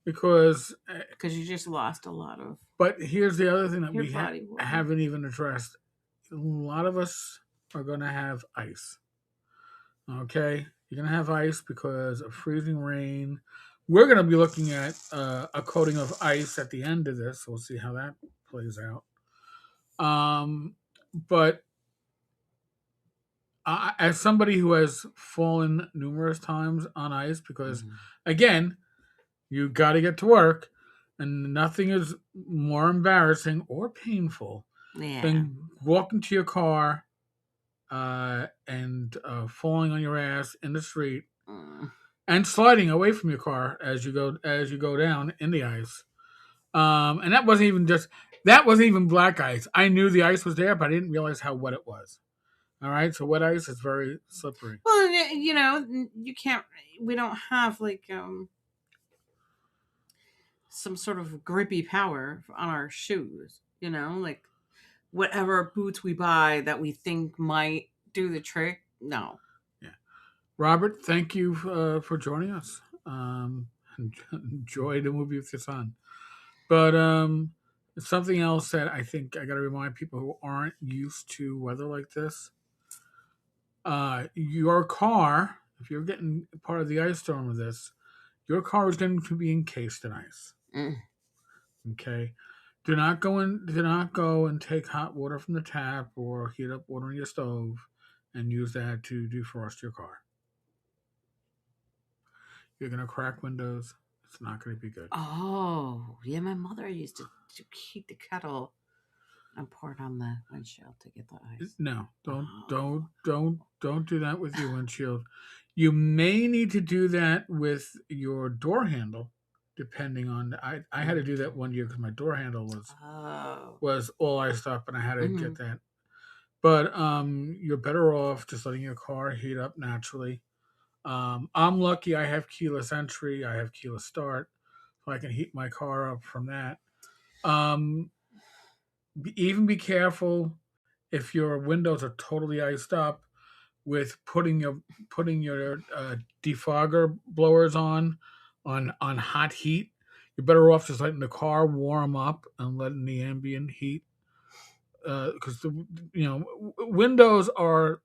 because. Because you just lost a lot of But here's the other thing that your we body water. haven't even addressed. A lot of us are going to have ice. Okay, you're going to have ice because of freezing rain. We're going to be looking at a coating of ice at the end of this. We'll see how that plays out. But as somebody who has fallen numerous times on ice, because Mhm. again, you got to get to work, and nothing is more embarrassing or painful Yeah. than walking to your car and falling on your ass in the street Mm. and sliding away from your car as you go down in the ice. And that wasn't even black ice. I knew the ice was there, but I didn't realize how wet it was. All right, so wet ice is very slippery. Well, you can't. We don't have like some sort of grippy power on our shoes. Like whatever boots we buy that we think might do the trick. No. Yeah, Robert, thank you for joining us. Enjoy the movie with your son. But something else that I think I got to remind people who aren't used to weather like this: your car, if you're getting part of the ice storm of this, your car is going to be encased in ice. Mm. Okay, do not go in. Do not go and take hot water from the tap or heat up water in your stove and use that to defrost your car. You're going to crack windows. It's not going to be good. Oh, yeah. My mother used to heat the kettle and pour it on the windshield to get the ice. No, Oh. don't do that with your windshield. You may need to do that with your door handle, depending on. I had to do that one year because my door handle Oh. was all iced up, and I had to Hmm. get that. But you're better off just letting your car heat up naturally. I'm lucky. I have keyless entry. I have keyless start, so I can heat my car up from that. Um, Even be careful if your windows are totally iced up with putting your defogger blowers on hot heat. You're better off just letting the car warm up and letting the ambient heat because windows are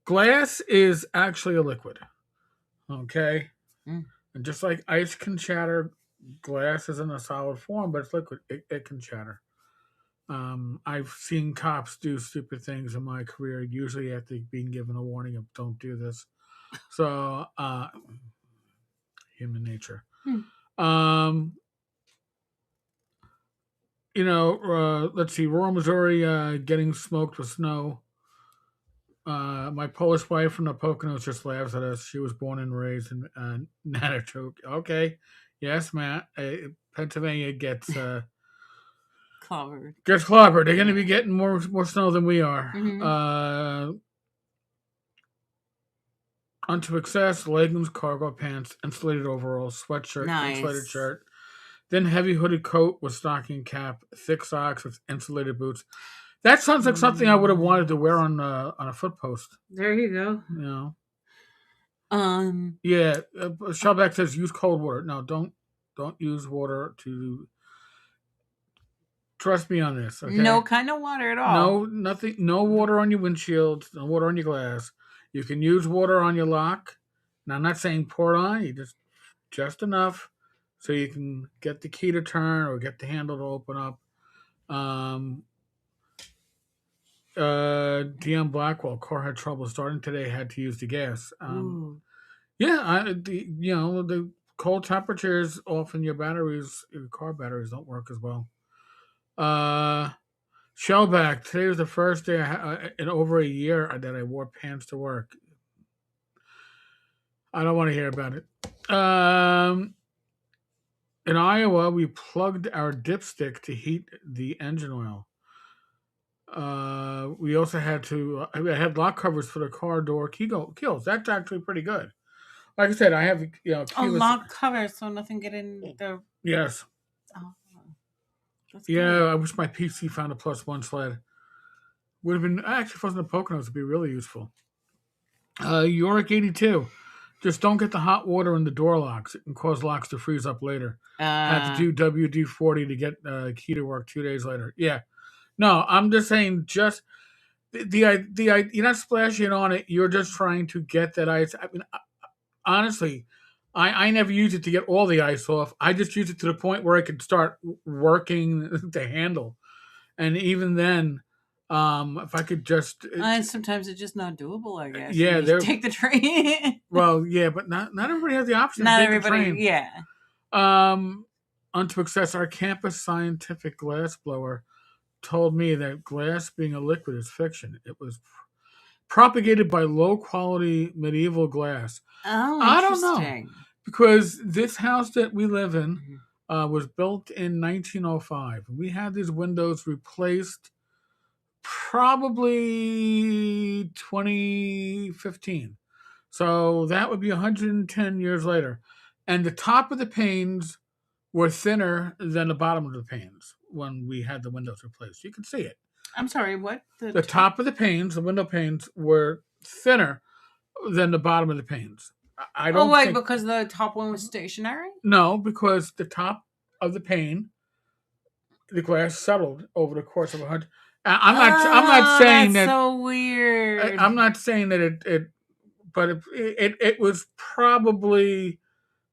glass is actually a liquid. Okay, Mm. and just like ice can shatter, glass is in a solid form, but it's liquid. It can shatter. I've seen cops do stupid things in my career, usually after being given a warning of "Don't do this." So, human nature. Mm. Um, let's see, rural Missouri getting smoked with snow. My Polish wife from the Poconos just laughs at us. She was born and raised in Natachok. Okay, yes, Matt. Pennsylvania Clobbered. gets clobbered. They're going to be Yeah. getting more snow than we are. Hmm. Onto excess, leggings, cargo pants, insulated overalls, sweatshirt, insulated Nice. shirt, then heavy hooded coat with stocking cap, thick socks with insulated boots. That sounds like something I would have wanted to wear Nice. on a foot post. There you go. You know, Um. yeah. Shellback says use cold water. No, don't use water to. Trust me on this, No okay? kind of water at all. No, nothing. No water on your windshield. No water on your glass. You can use water on your lock. Now, I'm not saying pour it on. You just enough so you can get the key to turn or get the handle to open up. Um, DM Blackwell car had trouble starting today. Had to use the gas. Ooh. Yeah, the cold temperatures often your car batteries don't work as well. Uh, Shellback. Today was the first day in over a year that I wore pants to work. I don't want to hear about it. In Iowa, we plugged our dipstick to heat the engine oil. We also had to. I had lock covers for the car door keels. That's actually pretty good. Like I said, I have A keyless. lock cover so nothing get in the. Yes, Oh, that's yeah. good. I wish my PC found a plus one sled. Would have been actually if it wasn't a Poconos, would be really useful. Yorick 82. Just don't get the hot water in the door locks. It can cause locks to freeze up later. Have to Uh, do WD-40 to get key to work 2 days later. Yeah. No, I'm just saying. Just you're not splashing on it. You're just trying to get that ice. I mean, honestly, I never use it to get all the ice off. I just use it to the point where I could start working the handle. And even then, if I could just, and sometimes it's just not doable, I guess. yeah, You there. take the train. Well, yeah, but not everybody has the option to Not take the everybody, train. yeah. Um, Unto success, our campus scientific glass blower told me that glass being a liquid is fiction. It was propagated by low quality medieval glass. Oh, I don't know, interesting. because this house that we live in Mhm. was built in 1905. We had these windows replaced probably 2015. So that would be 110 years later. And the top of the panes were thinner than the bottom of the panes when we had the windows replaced. You can see it. I'm sorry, what? The The top? top of the panes, the window panes, were thinner than the bottom of the panes. I Oh, don't wait, think. because the top one was stationary? No, because the top of the pane, the glass settled over the course of 100. I'm not. I'm not Oh, saying that's that. so weird. I'm not saying that it but it was probably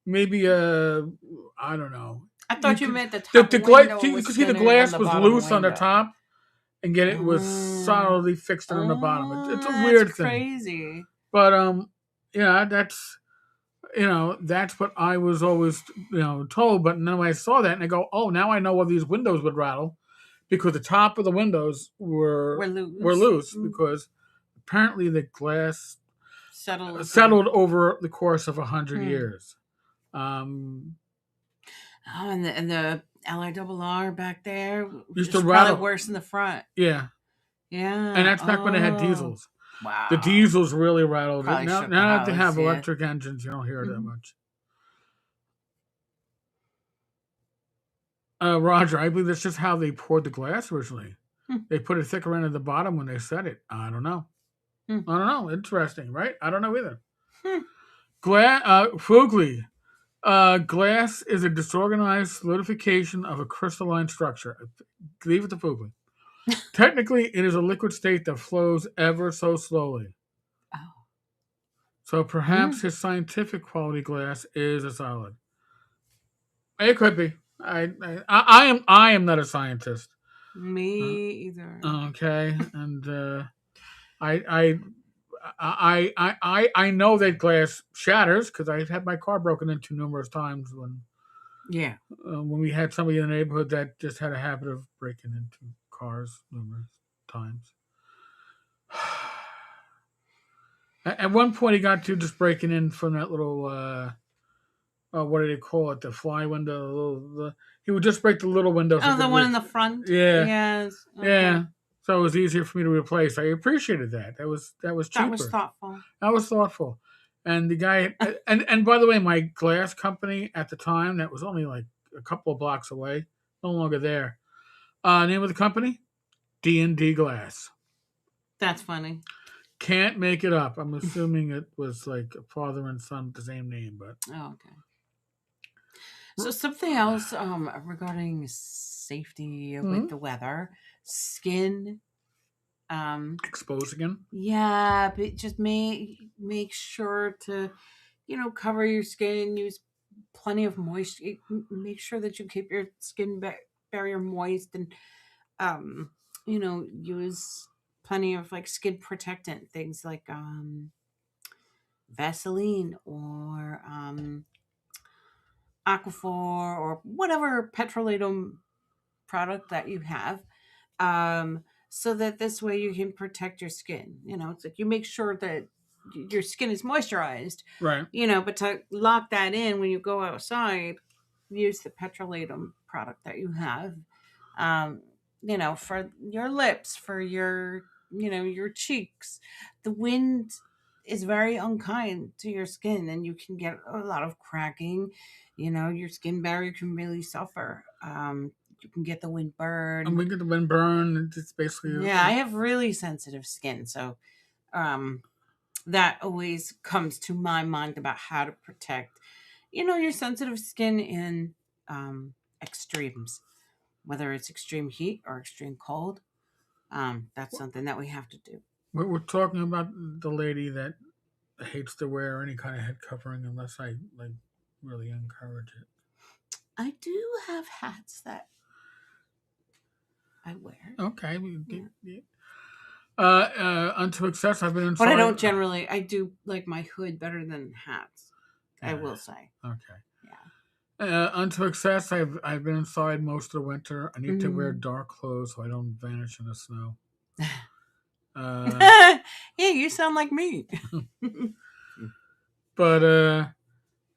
maybe a, I don't know. I You thought you could meant the top the glass. window You was could see the thinner than glass the was bottom loose on the window. top, and yet it was Oh, solidly fixed on the bottom. It's a that's weird thing, crazy. but yeah, that's what I was always told. But then when I saw that, and I go, oh, now I know why these windows would rattle, because the top of the windows We're were loose. loose because apparently the glass Settled. settled over the course of 100 years. Um, Oh, and the LIRR back there Used to is probably rattle. worse in the front. Yeah, and Yeah. that's back when they had Oh, diesels. The wow. diesels really rattled it. Probably Now, shook the now that they house. have Yeah. electric engines, you don't hear it that Mhm. much. Roger, I believe that's just how they poured the glass originally. Hmm. They put it thicker end at the bottom when they set it. I don't know. Hmm. I don't know. Interesting, right? I don't know either. Hmm. Fugly. Glass is a disorganized solidification of a crystalline structure. Leave it to Fugly. Technically, it is a liquid state that flows ever so slowly. Oh. So Hmm. perhaps his scientific quality glass is a solid. It could be. I am not a scientist. Uh, Me either. okay, and I I. I know that glass shatters because I had my car broken into numerous times Yeah. when we had somebody in the neighborhood that just had a habit of breaking into cars numerous times. At one point, he got to just breaking in from that little what do they call it? The fly window. He would just break the little window so he Oh, the could one in reach. the front. Yeah, Yes. Okay. yeah. So it was easier for me to replace. I appreciated that. That was That was cheaper. thoughtful. That was thoughtful. And the guy, and by the way, my glass company at the time that was only like a couple of blocks away, no longer there. Name of the company: D&D Glass. That's funny. Can't make it up. I'm assuming it was like a father and son with the same name, but Oh, okay. So something else regarding safety with Mhm. the weather, skin. Expose again. Yeah, but just make sure to cover your skin. Use plenty of moisture. Make sure that you keep your skin barrier moist, and use plenty of like skin protectant things like Vaseline or Aquaphor or whatever petrolatum product that you have, so that this way you can protect your skin. It's like you make sure that your skin is moisturized, Right. but to lock that in when you go outside, use the petrolatum product that you have, um, for your lips, for your cheeks. The wind is very unkind to your skin, and you can get a lot of cracking. Your skin barrier can really suffer. You can get the wind And burn. we get the wind burn. It's basically Yeah, I have really sensitive skin, so um, that always comes to my mind about how to protect, your sensitive skin in extremes, whether it's extreme heat or extreme cold. That's something that we have to do. We're talking about the lady that hates to wear any kind of head covering unless I like really encourage it. I do have hats that I wear. Okay. Yeah. Unto excess, I've been But I inside. don't generally, I do like my hood better than hats. I Yeah. will say. Okay. Yeah. Unto excess, I've been inside most of the winter. I need to wear Mm. dark clothes so I don't vanish in the snow. Uh, Yeah, you sound like me. but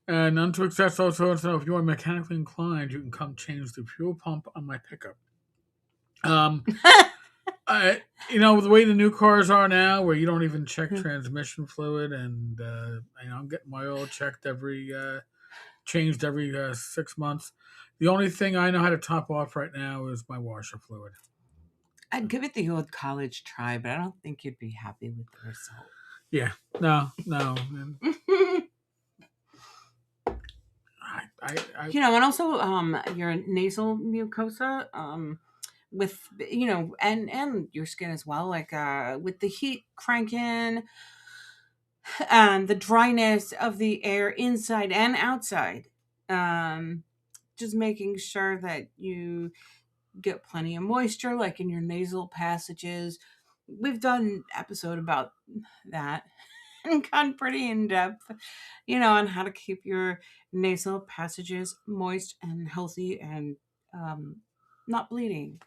and unto excess also, so if you are mechanically inclined, you can come change the fuel pump on my pickup. Um, I, the way the new cars are now, where you don't even check transmission fluid, and I'm getting my oil checked changed every 6 months. The only thing I know how to top off right now is my washer fluid. I'd give it the old college try, but I don't think you'd be happy with the result. Yeah, no. And also your nasal mucosa, with and your skin as well, like with the heat cranking and the dryness of the air inside and outside. Um, just making sure that you get plenty of moisture, like in your nasal passages. We've done an episode about that and gone pretty in depth, on how to keep your nasal passages moist and healthy and not bleeding.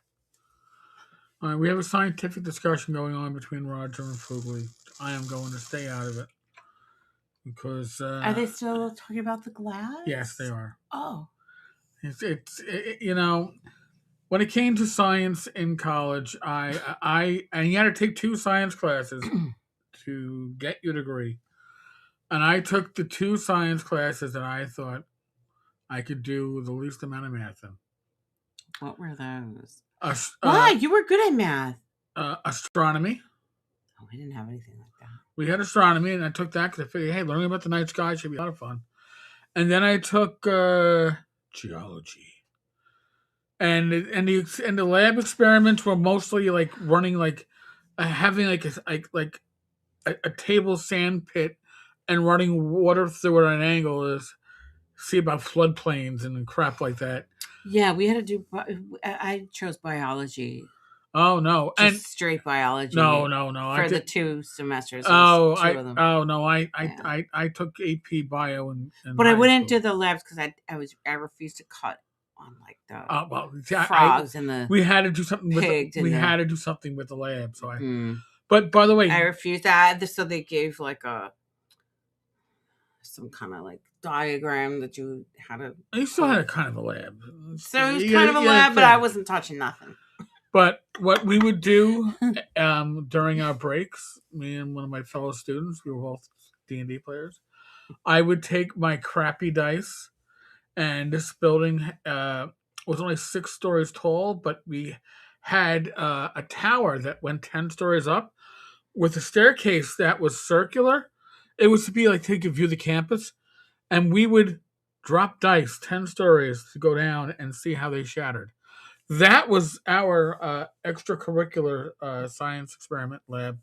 All right, we have a scientific discussion going on between Roger and Fugly. I am going to stay out of it because Are they still talking about the yes, they glass? are. Oh. When it came to science in college, I and you had to take 2 science classes to get your degree, and I took the 2 science classes that I thought I could do the least amount of math in. What were those? Ast- Why? uh, You were good at math. Astronomy. Oh, we didn't have anything like that. We had astronomy, and I took that because I figured, hey, learning about the night sky should be a lot of fun. And then I took geology, and the lab experiments were mostly like running like having a table sand pit and running water through at an angle is see about floodplains and crap like that. Yeah, we had to do. I chose biology, Oh no, and just straight biology no, I for the did. 2 semesters. It was Oh, two of them. no, Yeah, I took AP Bio in but I high wouldn't do school. the labs because I refused to cut on like the Well, see, frogs and the we had to do something with pigs we and had the. to do something with the lab. So Mm, but by the I way, refused that. So they gave like some kind of like diagram that you had to you still had put. a kind of a lab. So it was kind of a lab, but I wasn't touching nothing. But what we would do during our breaks, me and one of my fellow students, we were both D&D players. I would take my crappy dice, and this building was only 6 stories tall, but we had a tower that went 10 stories up with a staircase that was circular. It was to be like take a view of the campus, and we would drop dice 10 stories to go down and see how they shattered. That was our extracurricular science experiment lab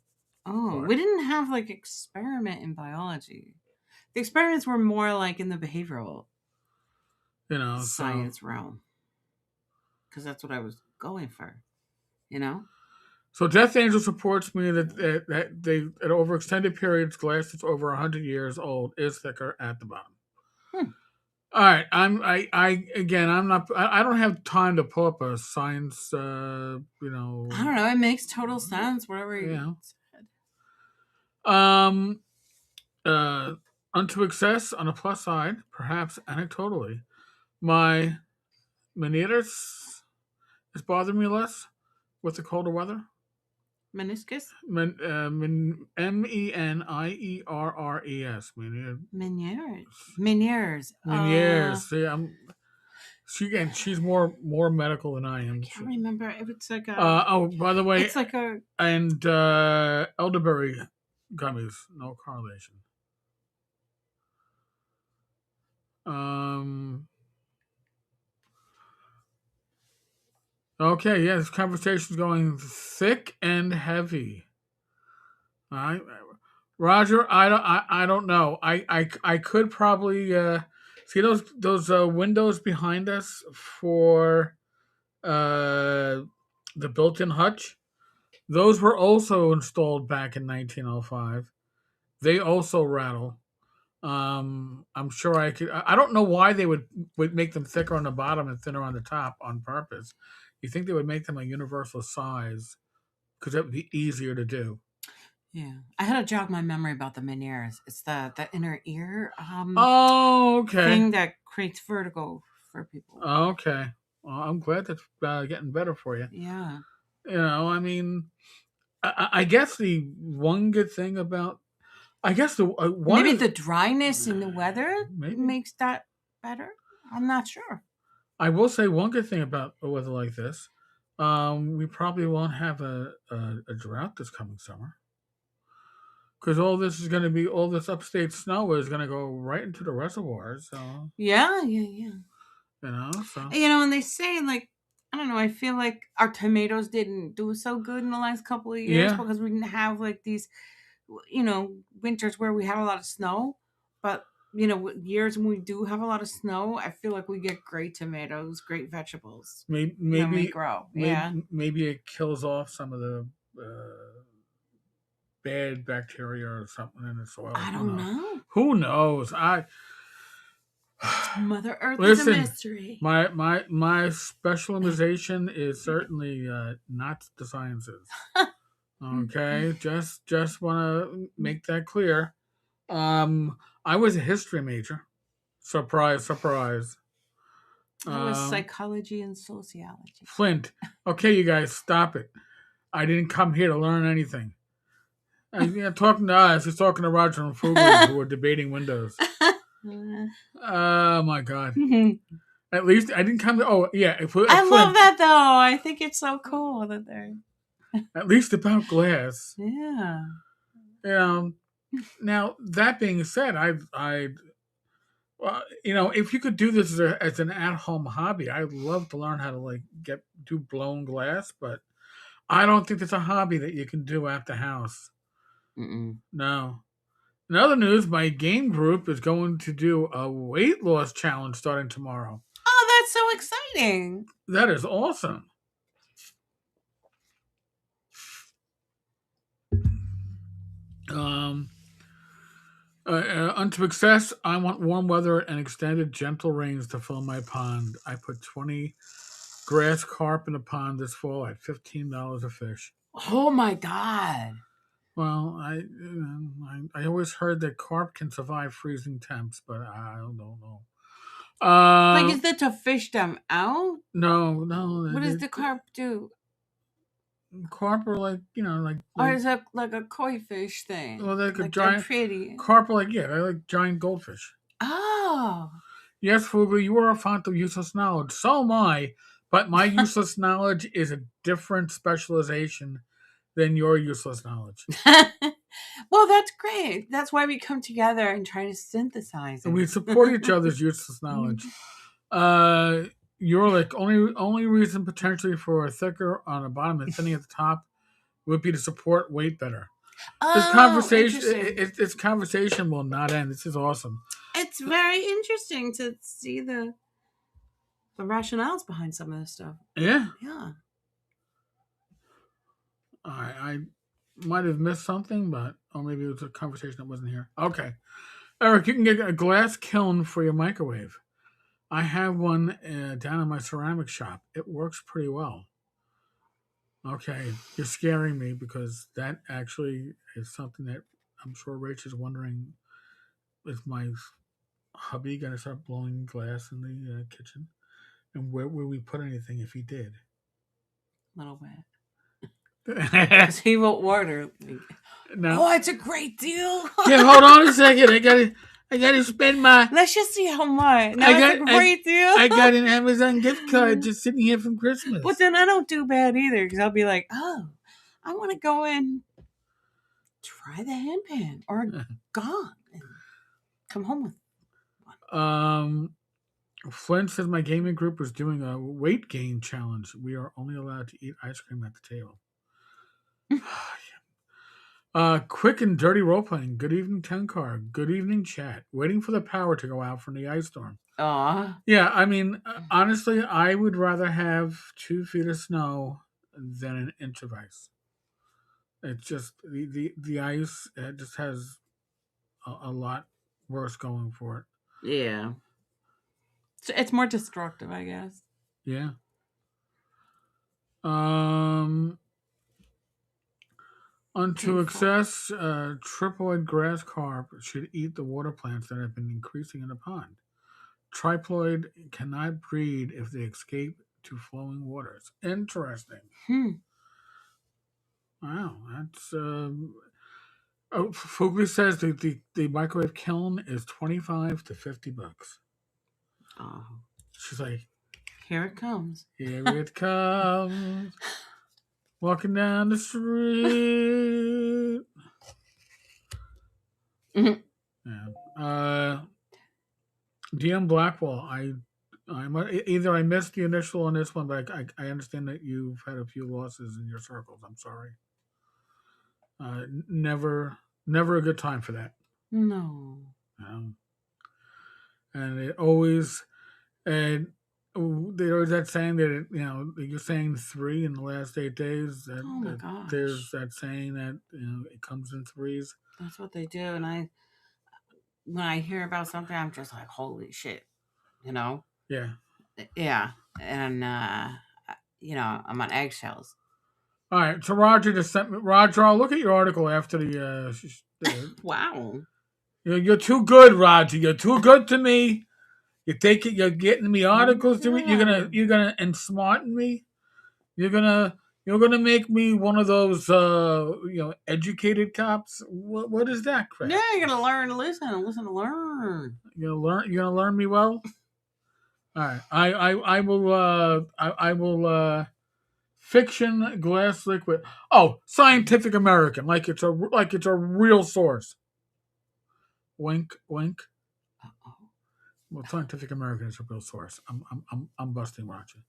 Oh, part. we didn't have like experiment in biology. The experiments were more like in the behavioral So science realm because that's what I was going for. You know. so Death Angel supports me that they at over extended periods, glass that's over 100 years old is thicker at the bottom. Hmm. All right, I again, I'm not. I don't have time to pull up a science. I don't know. It makes total sense. Whatever you Yeah. said. Um. Uh. Unto excess, on the plus side, perhaps anecdotally, my meningitis is bothering me less with the colder weather. Meniscus. Menierres. Meniere's. Menieres. See, she's more medical than I am. I can't remember. It's like Oh, by the way, It's like a. and elderberry gummies. No correlation. Um. Okay. Yeah, this conversation's going thick and heavy. All right, Roger. I don't know. I could probably see those windows behind us for the built-in hutch. Those were also installed back in 1905. They also rattle. I'm sure I could. I don't know why they would make them thicker on the bottom and thinner on the top on purpose. You think they would make them a universal size because that would be easier to do. Yeah, I had to jog my memory about the Meniere's. It's the inner ear Oh, okay. thing that creates vertigo for people. Okay. Well, I'm glad that's getting better for you. Yeah, I mean, I guess the one good thing about, I guess the one maybe of the dryness in the weather maybe makes that better. I'm not sure. I will say one good thing about a weather like this. We probably won't have a drought this coming summer because all this upstate snow is going to go right into the reservoirs. So Yeah, yeah, yeah. so And they say like I don't know. I feel like our tomatoes didn't do so good in the last couple of years yeah, because we didn't have like these, winters where we had a lot of snow. But years when we do have a lot of snow, I feel like we get great tomatoes, great vegetables. maybe We maybe grow. maybe, Yeah. maybe it kills off some of the bad bacteria or something in the soil. I Who don't knows? know. Who knows? I Mother Earth is a listen. mystery. My specialization is certainly not the sciences. Okay, just want to make that clear. I was a history major. Surprise, surprise. I was Um, psychology and sociology. Flint. Okay, you guys, stop it. I didn't come here to learn anything. Talking to us, he's talking to Roger and Fugly, who were debating windows. Oh my god. At least I didn't come to. Oh yeah, I love Flint. that though. I think it's so cool that they're. At least about glass. Yeah. Now that being said, if you could do this as an at-home hobby, I'd love to learn how to do blown glass, but I don't think it's a hobby that you can do at the house. Mm-mm. No. In other news, my game group is going to do a weight loss challenge starting tomorrow. Oh, that's so exciting. That is awesome. Um, unto success, I want warm weather and extended gentle rains to fill my pond. I put 20 grass carp in the pond this fall at $15 a fish. Oh my god. Well, I always heard that carp can survive freezing temps, but I don't know. Is that to fish them out? No. What does the carp do? Carp are Or is it like a koi fish thing? well, like a Like they're giant pretty. carp are they're like giant goldfish. Oh. Yes, Fugly, you are a font of useless knowledge. So am I, but my useless knowledge is a different specialization than your useless knowledge. Well, that's great. That's why we come together and try to synthesize it. We support each other's useless knowledge. You're like only reason potentially for a thicker on the bottom and thinning at the top would be to support weight better. This conversation will not end. This is awesome. It's very interesting to see the rationales behind some of this stuff. Yeah. Yeah. I might have missed something, or maybe it was a conversation that wasn't here. Okay. Eric, you can get a glass kiln for your microwave. I have one down in my ceramic shop. It works pretty well. Okay, you're scaring me because that actually is something that I'm sure Rach is wondering: is my hubby going to start blowing glass in the kitchen? And where will we put anything if he did? A little bit. Because he will order. No. Oh, it's a great deal. Yeah, hold on a second. I gotta spend my. Let's just see how much. No, it's a great deal. I got an Amazon gift card just sitting here from Christmas. But then I don't do bad either because I'll be like, oh, I want to go in try the handpan or a gong and come home with one. Flint says my gaming group was doing a weight gain challenge. We are only allowed to eat ice cream at the table. Quick and dirty role playing. Good evening, Tenkar. Good evening, chat. Waiting for the power to go out from the ice storm. Aw. Yeah, I mean, honestly, I would rather have 2 feet of snow than an inch of ice. It's just the ice just has a lot worse going for it. Yeah. So it's more destructive, I guess. Yeah. Um. Unto Painful. excess, triploid grass carp should eat the water plants that have been increasing in the pond. Triploid cannot breed if they escape to flowing waters. Interesting. Hmm. Wow, that's. Fugly says the microwave kiln is $25 to $50. Oh, She's like, here it comes. here it comes, walking down the street. Mhm. Yeah. DM Blackwell, either I missed the initial on this one, but I understand that you've had a few losses in your circles. I'm sorry. Never a good time for that. No. Um, and it always and there's that saying that you're saying 3 in the last 8 days. Oh my There's gosh. that saying that it comes in threes. That's what they do. And when I hear about something, I'm just like, holy shit, you know? Yeah. Yeah. And, I'm on eggshells. All right. So Roger just sent me. Roger, I'll look at your article after Wow. You're too good, Roger. You're too good to me. You take it. You're getting me Oh my articles to read. God. You're gonna ensmarten me. You're gonna make me one of those educated cops. What is that Yeah, crap? you're gonna learn to listen to learn. You're gonna learn me well. All right. I will. I will. Fiction glass liquid. Oh, Scientific American, like it's a real source. Wink, wink. Uh-oh. Well, Scientific American is a real source. I'm busting Roger.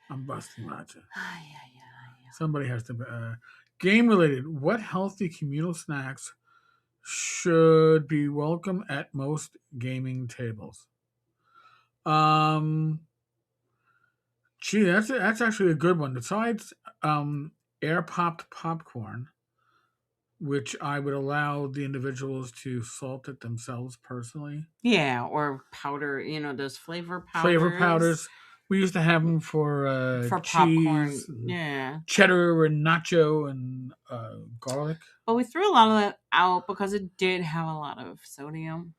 I'm busting Roger. Ay, ay, ay. Somebody has to. Game related. What healthy communal snacks should be welcome at most gaming tables? Um, Gee, that's actually a good one. Besides, air popped popcorn, which I would allow the individuals to salt it themselves personally. Yeah, or powder, those flavor Flavor powders powders. We used to have them for for popcorn. cheese, and Yeah. cheddar, and nacho, and garlic. But we threw a lot of that out because it did have a lot of sodium.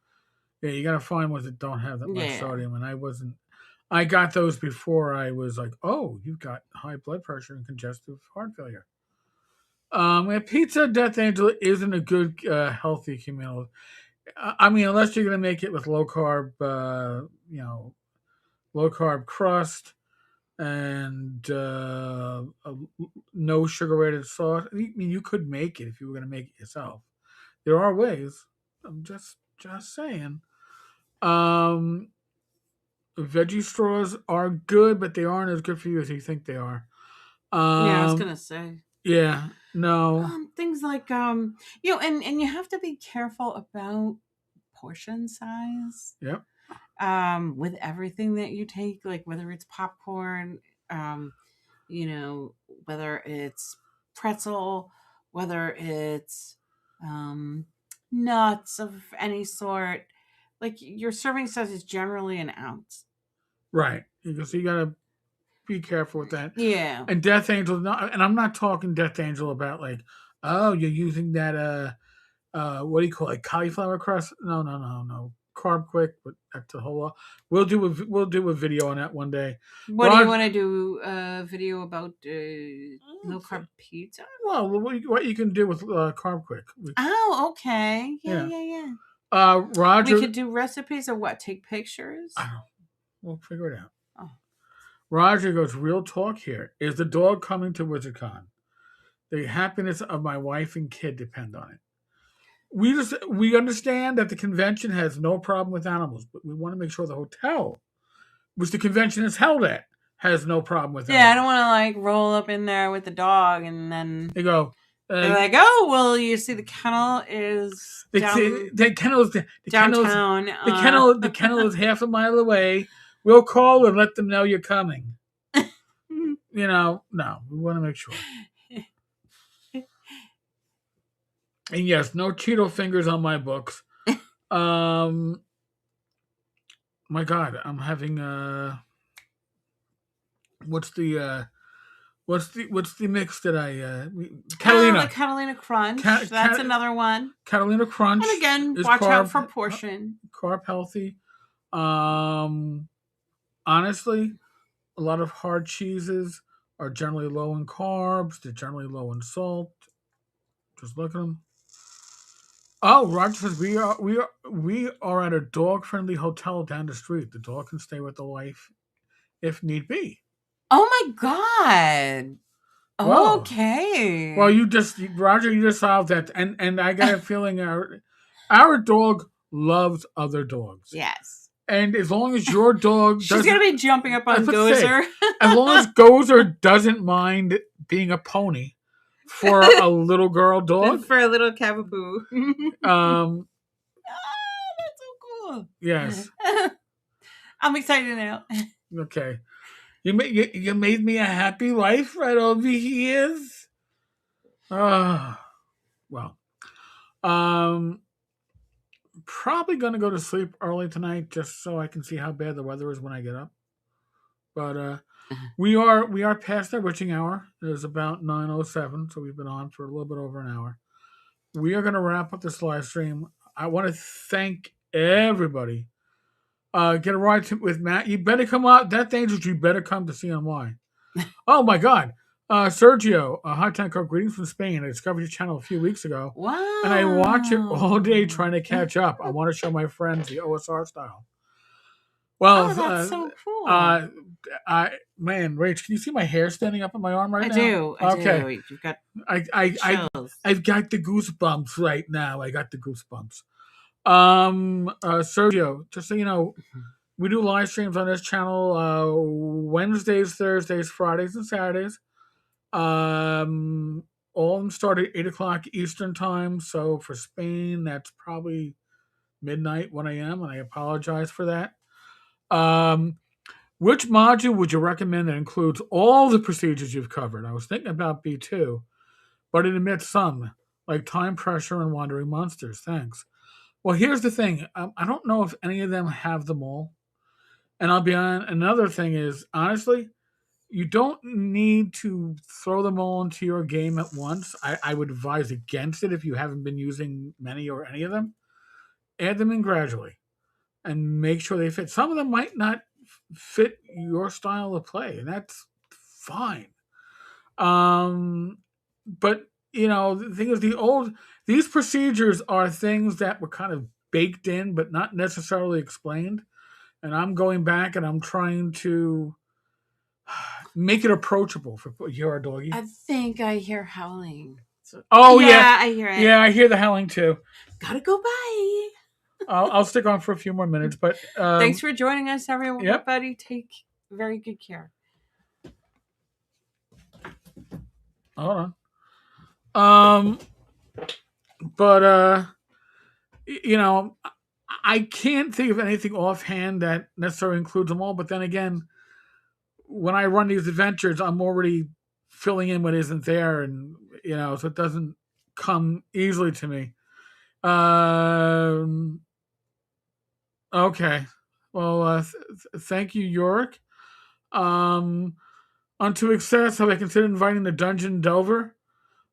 Yeah, you got to find ones that don't have that much Yeah. sodium. And I wasn't. I got those before I was like, oh, you've got high blood pressure and congestive heart failure. And Pizza Death Angel isn't a good, healthy communal. I mean, unless you're going to make it with low carb crust and no sugar added sauce. I mean, you could make it if you were going to make it yourself. There are ways. I'm just saying. Um, Veggie straws are good, but they aren't as good for you as you think they are. Yeah, I was Um, gonna say. yeah, no, Things like and you have to be careful about portion size. yep, With everything that you take, like whether it's popcorn, whether it's pretzel, whether it's um, nuts of any sort. Like your serving size is generally an ounce. right. So you gotta be careful with that. Yeah. And Death Angel, and I'm not talking Death Angel about like, oh, you're using that what do you call it, cauliflower crust? No. Carb quick, but that's a whole lot. We'll do a video on that one day. What do you Rod, want to do? A video about low carb pizza? well, what you can do with carb quick? Oh, okay. Yeah, Yeah. yeah, yeah. We Roger, could do recipes or what? Take pictures? we'll figure it out. Oh. Roger goes, real talk here. Is the dog coming to WizardCon? The happiness of my wife and kid depend on it. We understand that the convention has no problem with animals, but we want to make sure the hotel, which the convention is held at, has no problem with Yeah, I don't animals. want to like roll up in there with the dog and then They go, they're uh, like, "Oh, well, you see, the kennel is the kennels, downtown." the kennel is half a mile away. We'll call and let them know you're coming. No, we want to make sure. And yes, no Cheeto fingers on my books. Um, my God, I'm having what's the what's the mix that The Catalina Catalina Crunch. Cat, That's Cat, another one. Catalina Crunch And again, is watch out for portion. carb healthy. Um, Honestly, a lot of hard cheeses are generally low in carbs. They're generally low in salt. Just look at them. Oh, Roger says we are at a dog friendly hotel down the street. The dog can stay with the wife if need be. Oh my god. Well, Okay. Roger, you just solved that, and I got a feeling our dog loves other dogs, Yes. and as long as your dog She's gonna doesn't, be jumping up on let's say, Gozer. as long as Gozer doesn't mind being a pony for a little girl dog, For a little cavapoo. um, That's so cool. yes, I'm excited now. okay. You made me a happy life right over here. Well, um, probably gonna go to sleep early tonight just so I can see how bad the weather is when I get up. But we are past our witching hour. It is about 9:07, so we've been on for a little bit over an hour. We are gonna wrap up this live stream. I want to thank everybody. Get a ride with Matt. You better come out. That dangerous. You better come to CNY. Oh my God. Sergio, Hot Time Coke, greetings from Spain. I discovered your channel a few weeks ago, Wow. and I watch it all day trying to catch up. I want to show my friends the OSR style. Well, Oh, that's so cool. Man, Rach, can you see my hair standing up on my arm right now? I Okay. do. You've got chills. I've got the goosebumps right now. I got the goosebumps. Sergio, just so you know, we do live streams on this channel Wednesdays, Thursdays, Fridays, and Saturdays. All of them start at 8 o'clock Eastern time. So for Spain, that's probably midnight, 1 a.m., and I apologize for that. Which module would you recommend that includes all the procedures you've covered? I was thinking about B2, but it omits some, like time pressure and wandering monsters. Thanks. Well, here's the thing. I don't know if any of them have them all. And I'll be on. Another thing is, honestly, you don't need to throw them all into your game at once. I would advise against it if you haven't been using many or any of them. Add them in gradually and make sure they fit. Some of them might not fit your style of play, and that's fine. But the thing is, these procedures are things that were kind of baked in, but not necessarily explained. And I'm going back and I'm trying to make it approachable for your doggy. I think I hear howling. Oh yeah, I hear it. Yeah, I hear the howling too. Gotta go bye. I'll stick on for a few more minutes, but thanks for joining us, everybody. Yep. Take very good care. Hold on. But I can't think of anything offhand that necessarily includes them all. But then again, when I run these adventures, I'm already filling in what isn't there, and so it doesn't come easily to me. Okay. Well, thank you, Yorick. Unto Excess, have I considered inviting the Dungeon Delver?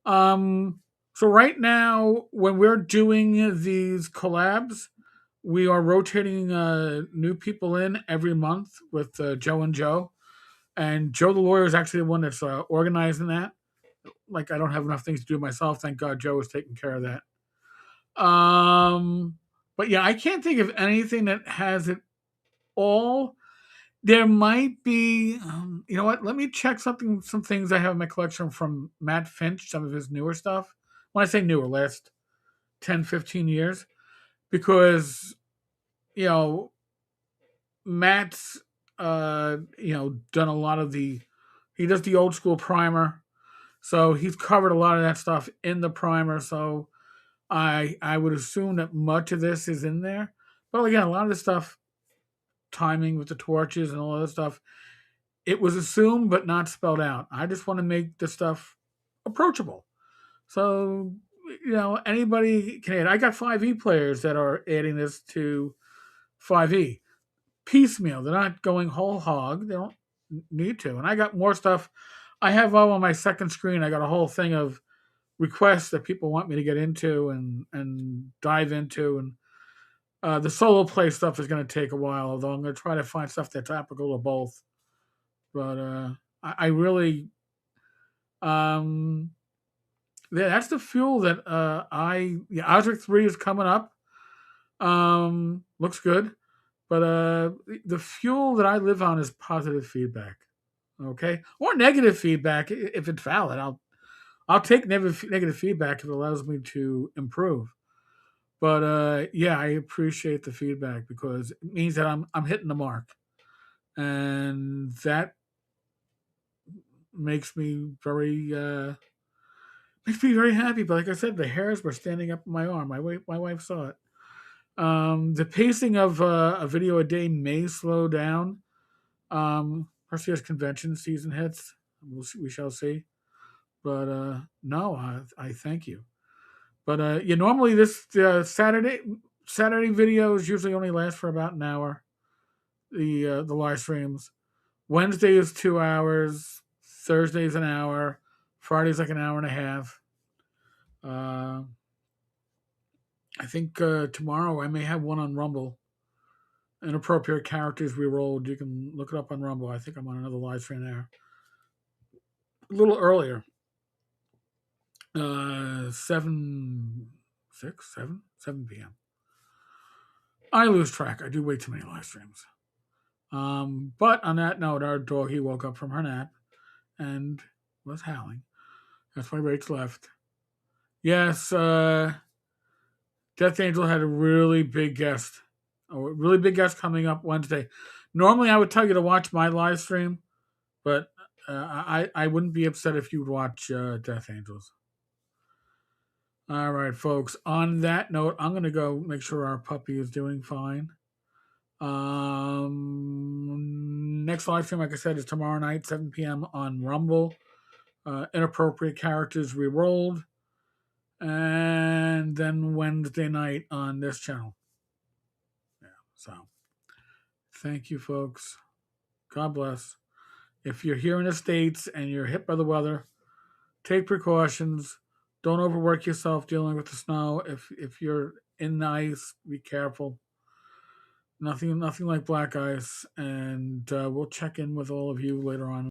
So right now, when we're doing these collabs, we are rotating new people in every month with Joe and Joe. And Joe the lawyer is actually the one that's organizing that. Like, I don't have enough things to do myself. Thank God Joe is taking care of that. But yeah, I can't think of anything that has it all. There might be, you know what? Let me check some things I have in my collection from Matt Finch, some of his newer stuff. When I say newer, last 10, 15 years, because you know Matt's, done a lot of he does the old school primer, so he's covered a lot of that stuff in the primer. So I would assume that much of this is in there. But again, a lot of the stuff, timing with the torches and all that stuff, it was assumed but not spelled out. I just want to make the stuff approachable. So, anybody can add. I got 5e players that are adding this to 5e piecemeal. They're not going whole hog. They don't need to. And I got more stuff. I have all on my second screen. I got a whole thing of requests that people want me to get into and dive into. And the solo play stuff is going to take a while, although I'm going to try to find stuff that's applicable to both. But I really, um, yeah, that's the fuel that Osric 3 is coming up. Looks good. But the fuel that I live on is positive feedback. Okay, or negative feedback if it's valid. I'll take negative feedback if it allows me to improve. But yeah, I appreciate the feedback because it means that I'm hitting the mark, and that makes me very happy. But like I said, the hairs were standing up on my arm. My wife saw it. The pacing of a video a day may slow down, especially as convention season hits. We shall see. But no, I thank you. But yeah, normally this Saturday videos usually only last for about an hour. The live streams. Wednesday is 2 hours. Thursday's an hour. Friday's like an hour and a half. Uh, I think tomorrow I may have one on Rumble. Inappropriate characters we rolled. You can look it up on Rumble. I think I'm on another live stream there. A little earlier. 7 p.m. I lose track. I do way too many live streams. But on that note, our doggy woke up from her nap and was howling. That's why Rach left. Yes, Death Angel had a really big guest. A really big guest coming up Wednesday. Normally, I would tell you to watch my live stream, but I wouldn't be upset if you'd watch Death Angels. All right, folks. On that note, I'm going to go make sure our puppy is doing fine. Next live stream, like I said, is tomorrow night, 7 p.m. on Rumble. Inappropriate characters re-rolled. And then Wednesday night on this channel. Yeah, so thank you, folks. God bless. If you're here in the States and you're hit by the weather, take precautions. Don't overwork yourself dealing with the snow. If you're in the ice, be careful. Nothing like black ice. And we'll check in with all of you later on.